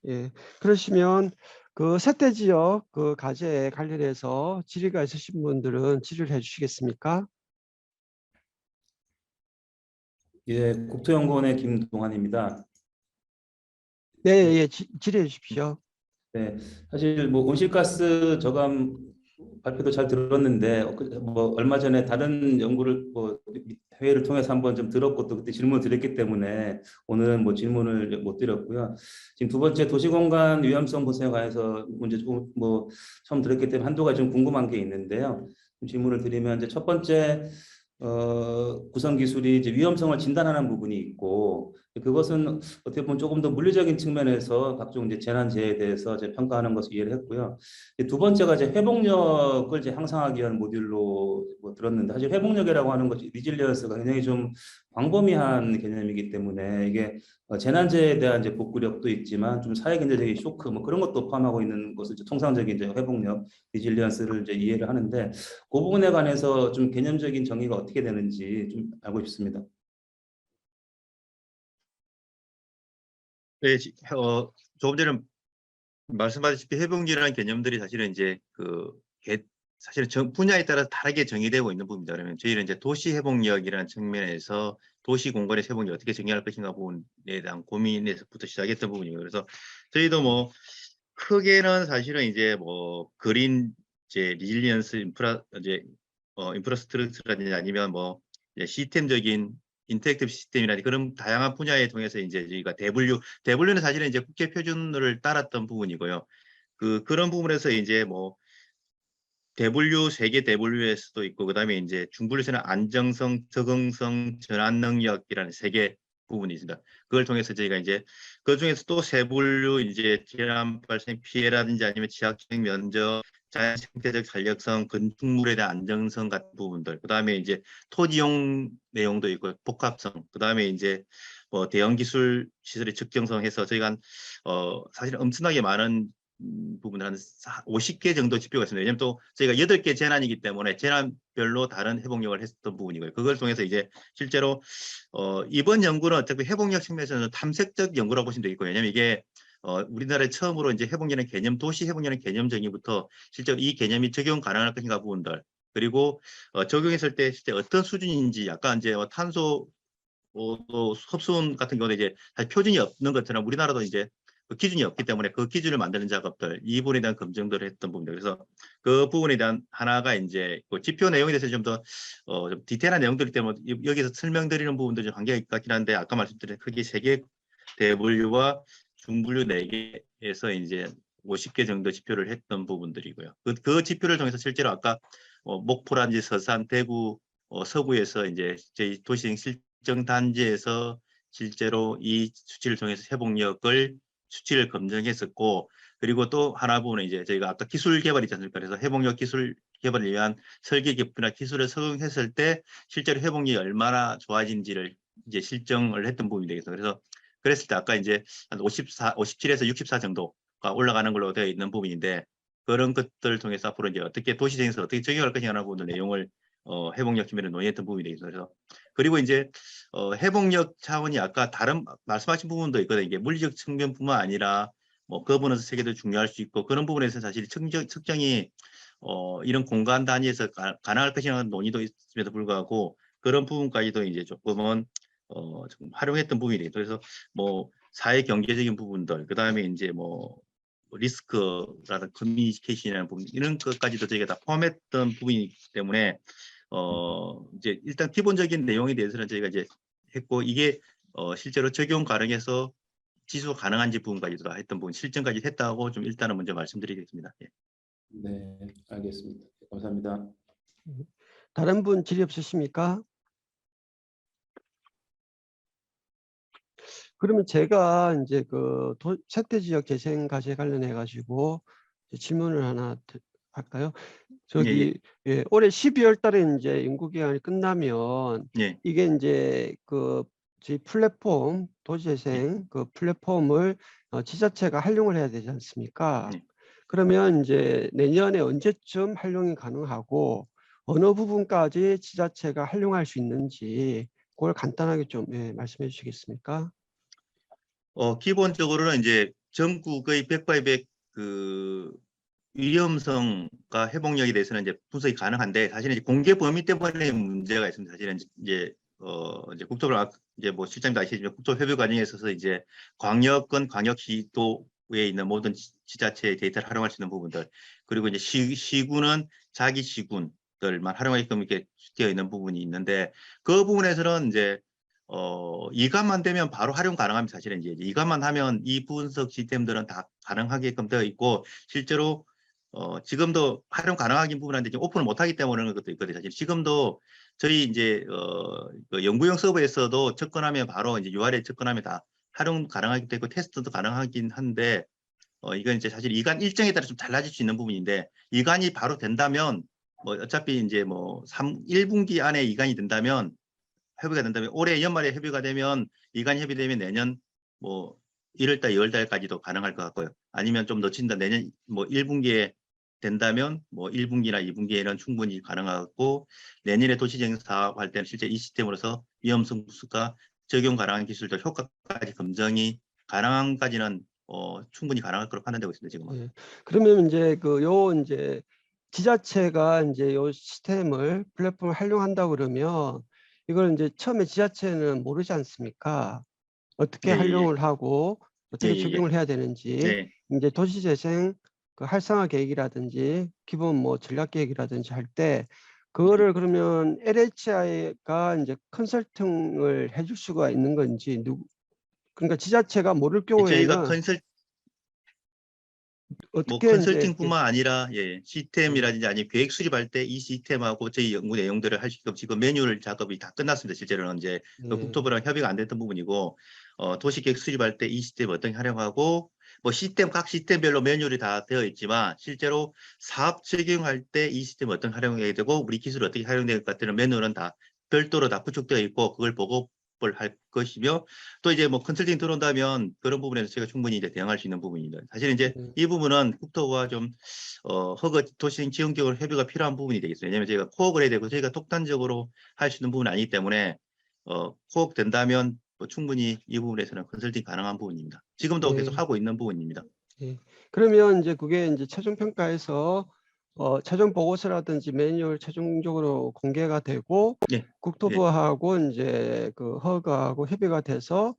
S2: 예, 그러시면 그 세대 지역 그 과제에 관련해서 질의가 있으신 분들은 질의를 해주시겠습니까?
S5: 예, 국토연구원의 김동환입니다.
S2: 네, 예, 질의해 주십시오.
S5: 네, 사실 뭐 온실가스 저감 발표도 잘 들었는데 뭐 얼마 전에 다른 연구를 뭐 회의를 통해서 한번 좀 들었고 또 그때 질문을 드렸기 때문에 오늘은 뭐 질문을 못 드렸고요. 지금 두 번째 도시공간 위험성 보상에 관해서 문제 뭐 처음 들었기 때문에 한두 가지 좀 궁금한 게 있는데요. 질문을 드리면 이제 첫 번째 구성 기술이 이제 위험성을 진단하는 부분이 있고 그것은 어떻게 보면 조금 더 물리적인 측면에서 각종 이제 재난재해에 대해서 이제 평가하는 것을 이해를 했고요. 두 번째가 이제 회복력을 이제 향상하기 위한 모듈로 뭐 들었는데 사실 회복력이라고 하는 것이 리질리언스가 굉장히 좀 광범위한 개념이기 때문에 이게 재난재해에 대한 이제 복구력도 있지만 좀 사회경제적인 쇼크 뭐 그런 것도 포함하고 있는 것을 이제 통상적인 이제 회복력 리질리언스를 이제 이해를 하는데 그 부분에 관해서 좀 개념적인 정의가 어떻게 되는지 좀 알고 싶습니다.
S4: 네, 조금 전에 말씀하셨다시피 해병기라는 개념들이 사실은 이제 사실은 분야에 따라 다르게 정의되고 있는 부분입니다. 그러면 저희는 이제 도시 회복력이라는 측면에서 도시 공간의 회복력 어떻게 정의할 것인가 부분에 대한 고민에서부터 시작했던 부분이고요. 그래서 저희도 뭐 크게는 사실은 이제 뭐 그린 이제 리질리언스 인프라스트럭처라든지 아니면 뭐 이제 시스템적인 인터랙티브 시스템이라든지 그런 다양한 분야에 통해서 이제 저희가 W는 사실은 이제 국제 표준을 따랐던 부분이고요. 그런 부분에서 이제 뭐 세계 WS도 있고, 그 다음에 이제 중분류에서는 안정성, 적응성, 전환 능력이라는 3개 부분이 있습니다. 그걸 통해서 저희가 이제 그 중에서 또 세분류 이제 재난 발생 피해라든지 아니면 지하철 면적, 자연 생태적 탄력성, 건축물에 대한 안정성 같은 부분들, 그 다음에 이제 토지용 내용도 있고 복합성, 그 다음에 이제 뭐 대형 기술 시설의 측정성 해서 저희가 사실 엄청나게 많은 부분 한 50개 정도 지표가 있습니다. 왜냐하면 또 저희가 8개 재난이기 때문에 재난별로 다른 회복력을 했었던 부분이고요. 그걸 통해서 이제 실제로 이번 연구는 어차피 회복력 측면에서는 탐색적 연구라고 보시면 되겠고요. 왜냐하면 이게 우리나라에 처음으로 이제 회복력의 개념, 도시 회복력의 개념 정의부터 실제로 이 개념이 적용 가능할 것인가 부분들, 그리고 적용했을 때 실제 어떤 수준인지 약간 이제 탄소 또 흡수온 같은 경우는 이제 사실 표준이 없는 것처럼 우리나라도 이제 그 기준이 없기 때문에 그 기준을 만드는 작업들, 이 부분에 대한 검증들을 했던 부분들. 그래서 그 부분에 대한 하나가 이제 그 지표 내용에 대해서 좀 더 좀 디테일한 내용들이기 때문에 여기서 설명드리는 부분도 좀 한계가 있긴 한데, 아까 말씀드린 크게 3개 대분류와 중분류 4개에서 이제 50개 정도 지표를 했던 부분들이고요. 그 지표를 통해서 실제로 아까 목포라든지 서산, 대구, 서구에서 이제 저희 도시행 실정 단지에서 실제로 이 수치를 통해서 회복력을 수치를 검증했었고, 그리고 또 하나 부분은 이제 저희가 아까 기술 개발이 있지 않습니까? 그래서 회복력 기술 개발을 위한 설계 기법이나 기술을 적용했을 때 실제로 회복력이 얼마나 좋아진지를 이제 실증을 했던 부분이 되겠어요. 그래서 그랬을 때 아까 이제 한 57에서 64 정도가 올라가는 걸로 되어 있는 부분인데, 그런 것들을 통해서 앞으로 이제 어떻게 도시정에서 어떻게 적용할 것이냐는 부분을 내용을 회복력 측면에 논의했던 부분이 되겠어요. 그래서 그리고 이제 회복력 차원이 아까 다른 말씀하신 부분도 있거든요. 이게 물리적 측면뿐만 아니라 뭐 거버넌스 체계도 중요할 수 있고, 그런 부분에서 사실 측정이 이런 공간 단위에서 가능할 것이라는 논의도 있음에도 불구하고 그런 부분까지도 이제 조금은 좀 활용했던 부분이 되겠죠. 그래서 뭐 사회 경제적인 부분들, 그 다음에 이제 뭐 리스크라든 커뮤니케이션이라는 부분, 이런 것까지도 저희가 다 포함했던 부분이기 때문에 이제 일단 기본적인 내용에 대해서는 저희가 이제 했고, 이게 실제로 적용 가능해서 지수 가능한지 부분까지도 다 했던 부분, 실증까지 했다고 좀 일단은 먼저 말씀드리겠습니다. 예.
S5: 네, 알겠습니다. 감사합니다.
S2: 다른 분 질의 없으십니까? 그러면 제가 이제 그 세태 지역 재생 과제 관련해 가지고 질문을 하나 할까요? 저기 예, 올해 12월 달에 이제 연구 기간이 끝나면
S4: 예.
S2: 이게 이제 그 저희 플랫폼 도시재생 그 플랫폼을 지자체가 활용을 해야 되지 않습니까?
S4: 예.
S2: 그러면 이제 내년에 언제쯤 활용이 가능하고 어느 부분까지 지자체가 활용할 수 있는지 그걸 간단하게 좀 말씀해 주시겠습니까?
S4: 기본적으로는 이제 전국의 100바이 100 그 위험성과 회복력에 대해서는 이제 분석이 가능한데, 사실은 이제 공개 범위 때문에 문제가 있습니다. 사실은 이제 이제 국토부 이제 뭐 실장도 아시지만 국토협의 과정에 있어서 이제 광역권 광역시도에 있는 모든 지자체의 데이터를 활용할 수 있는 부분들, 그리고 이제 시군은 자기 시군들만 활용하게끔 이렇게 되어 있는 부분이 있는데, 그 부분에서는 이제 이관만 되면 바로 활용 가능합니다. 사실은 이제 이관만 하면 이 분석 시스템들은 다 가능하게끔 되어 있고, 실제로 지금도 활용 가능하긴 부분인데 지금 오픈을 못하기 때문에 그런 것도 있거든요. 사실 지금도 저희 이제 그 연구용 서버에서도 접근하면 바로 이제 URL 접근하면 다 활용 가능하기 때문에 테스트도 가능하긴 한데, 이건 이제 사실 이관 일정에 따라 좀 달라질 수 있는 부분인데, 이관이 바로 된다면 뭐 어차피 이제 뭐 1분기 안에 이관이 된다면 협의가 된다면, 올해 연말에 협의가 되면 이관이 협의되면 내년 뭐 1월달, 2월달까지도 가능할 것 같고요. 아니면 좀 늦춘다, 내년 뭐 1분기에 된다면 뭐 1분기나 2분기에는 충분히 가능하고, 내년에 도시재생 사업할 때는 실제 이 시스템으로서 위험성 부수가 적용 가능한 기술적 효과까지 검증이 가능한까지는 충분히 가능할 거로 판단되고 있습니다. 지금은.
S2: 예. 그러면 이제 이제 지자체가 이제 요 시스템을 플랫폼을 활용한다 그러면 이걸 이제 처음에 지자체는 모르지 않습니까? 어떻게
S4: 예, 예, 예.
S2: 활용을 하고 어떻게
S4: 예, 예, 예.
S2: 적용을 해야 되는지
S4: 네.
S2: 이제 도시재생 활성화 계획이라든지 기본 뭐 전략 계획이라든지 할 때 그거를 그러면 LHI가 이제 컨설팅을 해줄 수가 있는 건지 그러니까 지자체가 모를
S4: 저희가
S2: 경우에는
S4: 뭐
S2: 어떻게 이제 이렇게
S4: 컨설팅뿐만 아니라 시스템이라든지 아니면 계획 수립할 때 이 시스템하고 저희 연구 내용들을 할 수 있게 지금 매뉴얼 작업이 다 끝났습니다. 실제로는 이제
S2: 예.
S4: 국토부랑 협의가 안 됐던 부분이고 도시계획 수립할 때 이 시스템 어떻게 활용하고 뭐 시스템 각 시스템별로 매뉴얼이 다 되어 있지만 실제로 사업 적용할 때 이 시스템 어떻게 활용해야 되고 우리 기술 어떻게 활용될 것 같은 매뉴얼은 다 별도로 다 구축되어 있고 그걸 보고 할 것이며 또 이제 뭐 컨설팅 들어온다면 그런 부분에서 제가 충분히 이제 대응할 수 있는 부분입니다. 사실 이제 이 부분은 국토부와 좀 허가 도시행 지원격으로 협의가 필요한 부분이 되겠어요. 왜냐하면 저희가 코업을 해야 되고 저희가 독단적으로 할 수 있는 부분은 아니기 때문에 코업 된다면 뭐 충분히 이 부분에서는 컨설팅 가능한 부분입니다. 지금도
S2: 예.
S4: 계속 하고 있는 부분입니다.
S2: 예. 그러면 이제 그게 이제 최종 평가에서 최종 보고서라든지 매뉴얼 최종적으로 공개가 되고
S4: 예.
S2: 국토부하고 이제 허가하고 협의가 돼서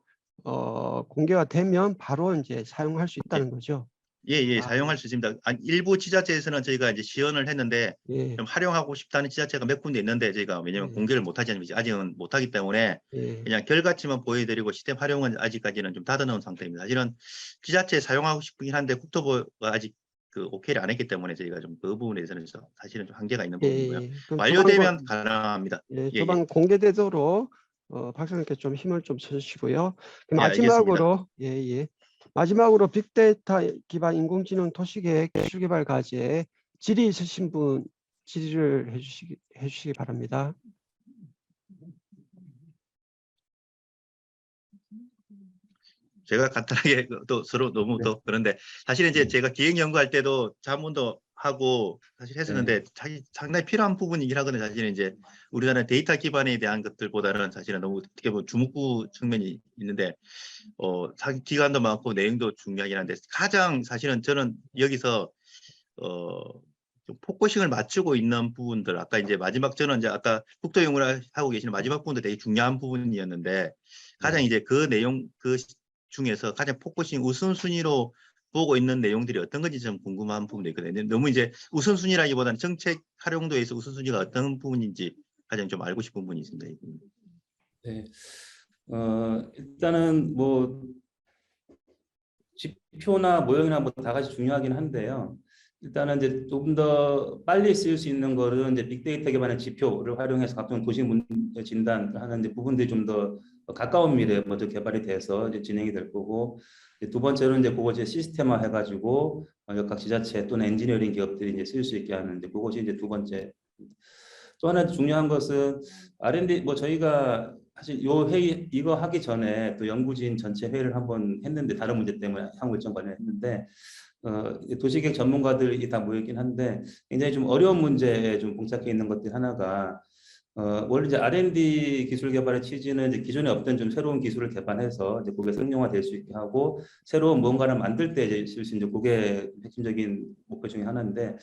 S2: 공개가 되면 바로 이제 사용할 수 있다는 거죠.
S4: 예,
S2: 아,
S4: 사용할 수 있습니다. 일부 지자체에서는 저희가 이제 지원을 했는데
S2: 예,
S4: 좀 활용하고 싶다는 지자체가 몇 군데 있는데 저희가 왜냐하면
S2: 예.
S4: 공개를 못하지 않으면 아직은 못하기 때문에
S2: 예.
S4: 그냥 결과치만 보여드리고 시스템 활용은 아직까지는 좀 닫아놓은 상태입니다. 사실은 지자체 사용하고 싶긴 한데 국토부가 아직 오케이를 안 했기 때문에 저희가 좀 그 부분에 대해서는 사실은 좀 한계가 있는 부분이고요.
S2: 그럼
S4: 완료되면 가능합니다.
S2: 조방 공개되도록 박사님께 좀 힘을 좀 써주시고요.
S4: 알겠습니다.
S2: 마지막으로 빅데이터 기반 인공지능 도시계획 기술개발 과제에 질의 있으신 분 질의를 해주시기 바랍니다.
S4: 제가 간단하게 또 서로 너무 더 그런데 사실은 이제 제가 기획 연구할 때도 자문도 하고 사실 했었는데 상당히 필요한 부분이긴 하거든요. 사실은 이제 우리나라 데이터 기반에 대한 것들보다는 사실은 너무 어떻게 보면 주목구 측면이 있는데 기간도 많고 내용도 중요하긴 한데 가장 사실은 저는 여기서 좀 포커싱을 맞추고 있는 부분들 아까 이제 마지막 저는 이제 아까 국토연구를 하고 계시는 마지막 부분도 되게 중요한 부분이었는데 가장 이제 그 내용 중에서 가장 포커싱 우선순위로 보고 있는 내용들이 어떤 건지 좀 궁금한 부분도 있거든요. 너무 이제 우선순위라기보다는 정책 활용도에서 우선순위가 어떤 부분인지 가장 좀 알고 싶은 부분이 있습니다.
S5: 네. 일단은 뭐 지표나 모형이나 뭐 다 같이 중요하긴 한데요. 일단은 이제 조금 더 빨리 쓸 수 있는 거는 이제 빅데이터 기반의 지표를 활용해서 각종 도시 문제 진단하는 이제 부분들이 좀 더 가까운 미래에 먼저 개발이 돼서 이제 진행이 될 거고, 이제 두 번째로는 이제 그거 이제 시스템화 해가지고 각 지자체 또는 엔지니어링 기업들이 이제 쓸 수 있게 하는 이제 그것이 이제 두 번째. 또 하나 중요한 것은 R&D 뭐 저희가 사실 요 회의 이거 하기 전에 또 연구진 전체 회의를 한번 했는데 다른 문제 때문에 향후 일정 관련했는데 도시계획 전문가들이 다 모였긴 한데 굉장히 좀 어려운 문제에 좀 봉착해 있는 것들 하나가 원래 이제 R&D 기술 개발의 취지는 이제 기존에 없던 좀 새로운 기술을 개발해서 이제 그게 상용화될 수 있게 하고 새로운 뭔가를 만들 때 이제 쓸 수 있는 그게 핵심적인 목표 중에 하나인데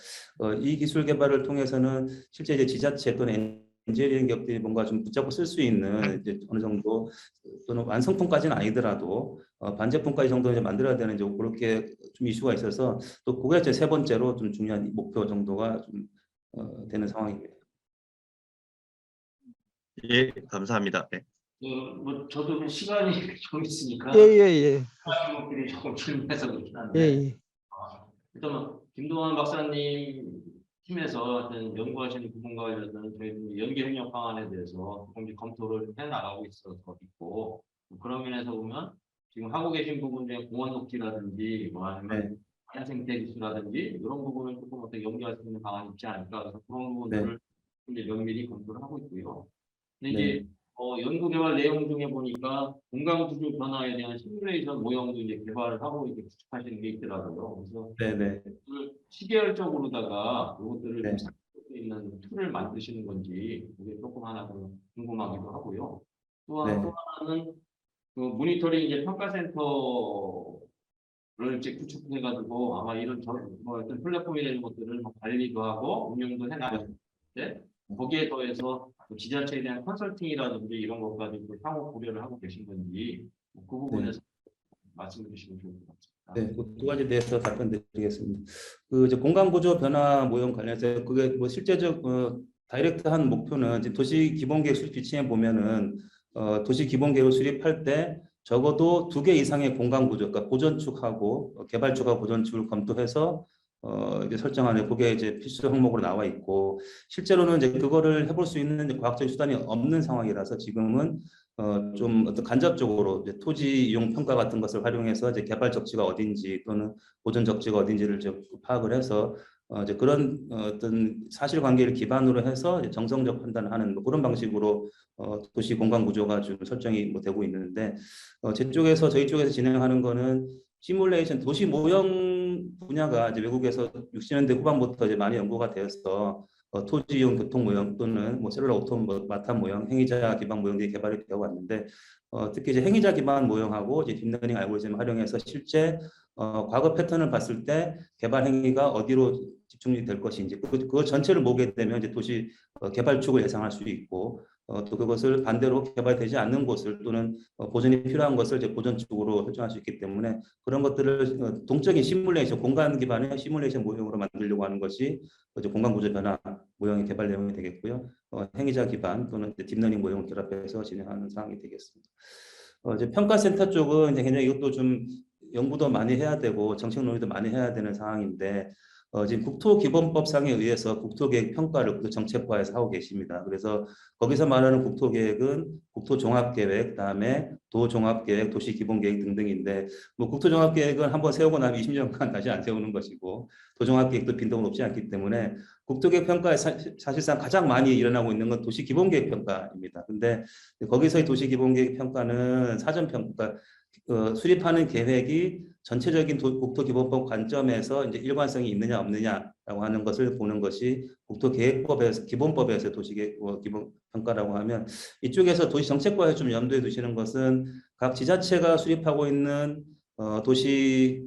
S5: 이 기술 개발을 통해서는 실제 이제 지자체 또는 엔지니어링 기업들이 뭔가 좀 붙잡고 쓸 수 있는 이제 어느 정도 또는 완성품까지는 아니더라도 반제품까지 정도 이제 만들어야 되는 이제 그렇게 좀 이슈가 있어서 또 그게 이제 세 번째로 좀 중요한 목표 정도가 좀 되는 상황입니다.
S4: 예, 감사합니다. 네.
S1: 뭐 저도 좀 시간이 좀 있으니까
S2: 예.
S1: 하신 것들이 조금 질문해서 그렇긴 한데
S2: 예.
S1: 일단 김동완 박사님 팀에서 연구하시는 부분과 관련해서는 저희 연계 협력 방안에 대해서 조금 검토를 해 나가고 있어서 있고 그런 면에서 보면 지금 하고 계신 부분 중에 공원 녹지라든지 뭐 아니면 야생태 기술이라든지 이런 부분을 조금 어떻게 연계할 수 있는 방안이 있지 않을까 그래서 그런 부분들을 이제 면밀히 검토를 하고 있고요. 근데 이제 연구 개발 내용 중에 보니까 공간 구조 변화에 대한 시뮬레이션 모형도 이제 개발을 하고 이제 구축하시는 게 있더라고요. 그래서 그걸 시계열적으로다가 이것들을 좀 살릴 수 있는 툴을 만드시는 건지 그게 조금 하나 좀 궁금하기도 하고요. 또 하나는 그 모니터링 이제 평가센터 이제 구축해가지고 아마 이런 뭐 어떤 플랫폼이 되는 것들을 뭐 관리도 하고 운영도 해나가는데 거기에 더해서 뭐 지자체에 대한 컨설팅이라든지 이런 것까지 또 상호 고려를 하고 계신 건지 그 부분에서 말씀해 주시면 좋을 것 같습니다.
S5: 네, 그두 가지 대해서 답변드리겠습니다. 그 이제 공간 구조 변화 모형 관련해서 그게 뭐 실제적 다이렉트한 목표는 이제 도시 기본계획 수립 지침에 보면은 도시 기본계획을 수립할 때 적어도 2개 이상의 공간 구조, 그러니까 보전축하고 개발축하고 보전축을 검토해서 이제 설정하는 그게 이제 필수 항목으로 나와 있고 실제로는 이제 그거를 해볼 수 있는 이제 과학적인 수단이 없는 상황이라서 지금은 좀 어떤 간접적으로 이제 토지 이용 평가 같은 것을 활용해서 이제 개발 적지가 어딘지 또는 보전 적지가 어딘지를 이제 파악을 해서 이제 그런 어떤 사실관계를 기반으로 해서 이제 정성적 판단을 하는 뭐 그런 방식으로 도시 공간 구조가 좀 설정이 뭐 되고 있는데 제 쪽에서 저희 쪽에서 진행하는 거는 시뮬레이션 도시 모형 분야가 이제 외국에서 60년대 후반부터 이제 많이 연구가 되어서 토지 이용 교통 모형 또는 뭐 셀룰러 오토마타 모형, 행위자 기반 모형들이 개발이 되어 왔는데 특히 이제 행위자 기반 모형하고 이제 딥러닝 알고리즘을 활용해서 실제 과거 패턴을 봤을 때 개발 행위가 어디로 집중이 될 것인지 그거 전체를 보게 되면 이제 도시 개발축을 예상할 수 있고 또 그것을 반대로 개발되지 않는 곳을 또는 보존이 필요한 것을 이제 보존축으로 설정할 수 있기 때문에 그런 것들을 동적인 시뮬레이션 공간 기반의 시뮬레이션 모형으로 만들려고 하는 것이 이제 공간 구조 변화 모형의 개발 내용이 되겠고요. 행위자 기반 또는 딥러닝 모형을 결합해서 진행하는 사항이 되겠습니다. 이제 평가센터 쪽은 이제 굉장히 이것도 좀 연구도 많이 해야 되고 정책 논의도 많이 해야 되는 상황인데 지금 국토기본법상에 의해서 국토계획 평가를 정책과에서 하고 계십니다. 그래서 거기서 말하는 국토계획은 국토종합계획, 그다음에 도종합계획, 도시기본계획 등등인데 뭐 국토종합계획은 한번 세우고 나면 20년간 다시 안 세우는 것이고 도종합계획도 빈도가 높지 않기 때문에 국토계획 평가에 사실상 가장 많이 일어나고 있는 건 도시기본계획 평가입니다. 근데 거기서의 도시기본계획 평가는 사전평가 수립하는 계획이 전체적인 국토기본법 관점에서 이제 일관성이 있느냐 없느냐라고 하는 것을 보는 것이 국토계획법에서 기본법에서 도시계획 기본 평가라고 하면 이쪽에서 도시정책과에 좀 염두에 두시는 것은 각 지자체가 수립하고 있는 도시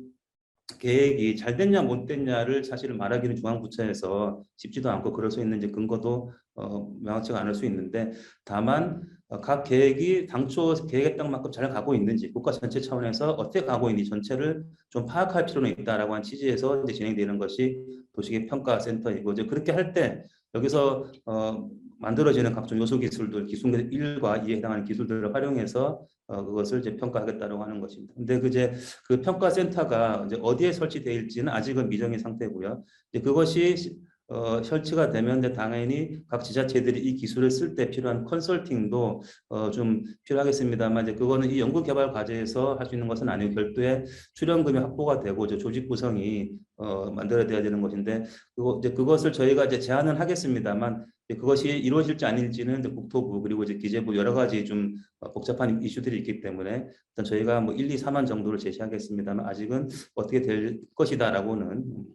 S5: 계획이 잘 됐냐 못 됐냐를 사실은 말하기는 중앙부처에서 쉽지도 않고 그럴 수 있는 이제 근거도 명확치가 않을 수 있는데 다만 각 계획이 당초 계획했던 만큼 잘 가고 있는지 국가 전체 차원에서 어떻게 가고 있는지 전체를 좀 파악할 필요는 있다라고 한 취지에서 이제 진행되는 것이 도시계획 평가센터이고 이제 그렇게 할 때 여기서 만들어지는 각종 요소 기술들, 기술 1과 2에 해당하는 기술들을 활용해서 그것을 이제 평가하겠다고 하는 것입니다. 근데 그 평가센터가 이제 어디에 설치되어 있지는 아직은 미정의 상태고요. 이제 그것이 설치가 되면 이제 당연히 각 지자체들이 이 기술을 쓸 때 필요한 컨설팅도 좀 필요하겠습니다만 이제 그거는 이 연구 개발 과제에서 할 수 있는 것은 아니고 별도의 출연금이 확보가 되고 이제 조직 구성이 만들어져야 되는 것인데 이제 그것을 저희가 이제 제안은 하겠습니다만 그것이 이루어질지 아닐지는 이제 국토부 그리고 이제 기재부 여러 가지 좀 복잡한 이슈들이 있기 때문에 일단 저희가 뭐 1, 2, 3만 정도를 제시하겠습니다만 아직은 어떻게 될 것이다라고는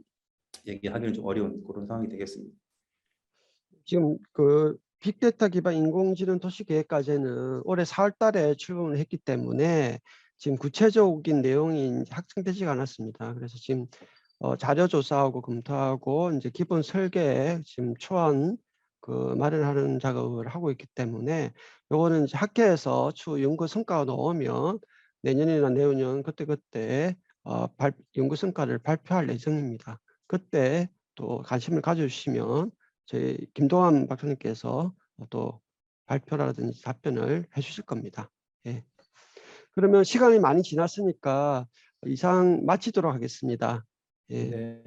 S5: 얘기하기는 좀 어려운 그런 상황이 되겠습니다.
S2: 지금 그 빅데이터 기반 인공지능 도시계획과제는 올해 4월 달에 출범을 했기 때문에 지금 구체적인 내용이 확정되지가 않았습니다. 그래서 지금 자료 조사하고 검토하고 이제 기본 설계 지금 초안 마련하는 작업을 하고 있기 때문에 요거는 이제 학회에서 추후 연구 성과가 나오면 내년이나 내후년 그때 연구 성과를 발표할 예정입니다. 그때 또 관심을 가져주시면 저희 김동완 박사님께서 또 발표라든지 답변을 해주실 겁니다. 예. 그러면 시간이 많이 지났으니까 이상 마치도록 하겠습니다. 예.
S5: 네.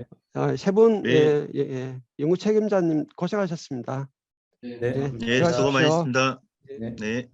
S2: 세 분
S4: 네.
S2: 연구 책임자님 고생하셨습니다.
S5: 네.
S2: 네,
S4: 예, 수고
S2: 들어가십시오.
S4: 많으셨습니다.
S5: 네.
S4: 네.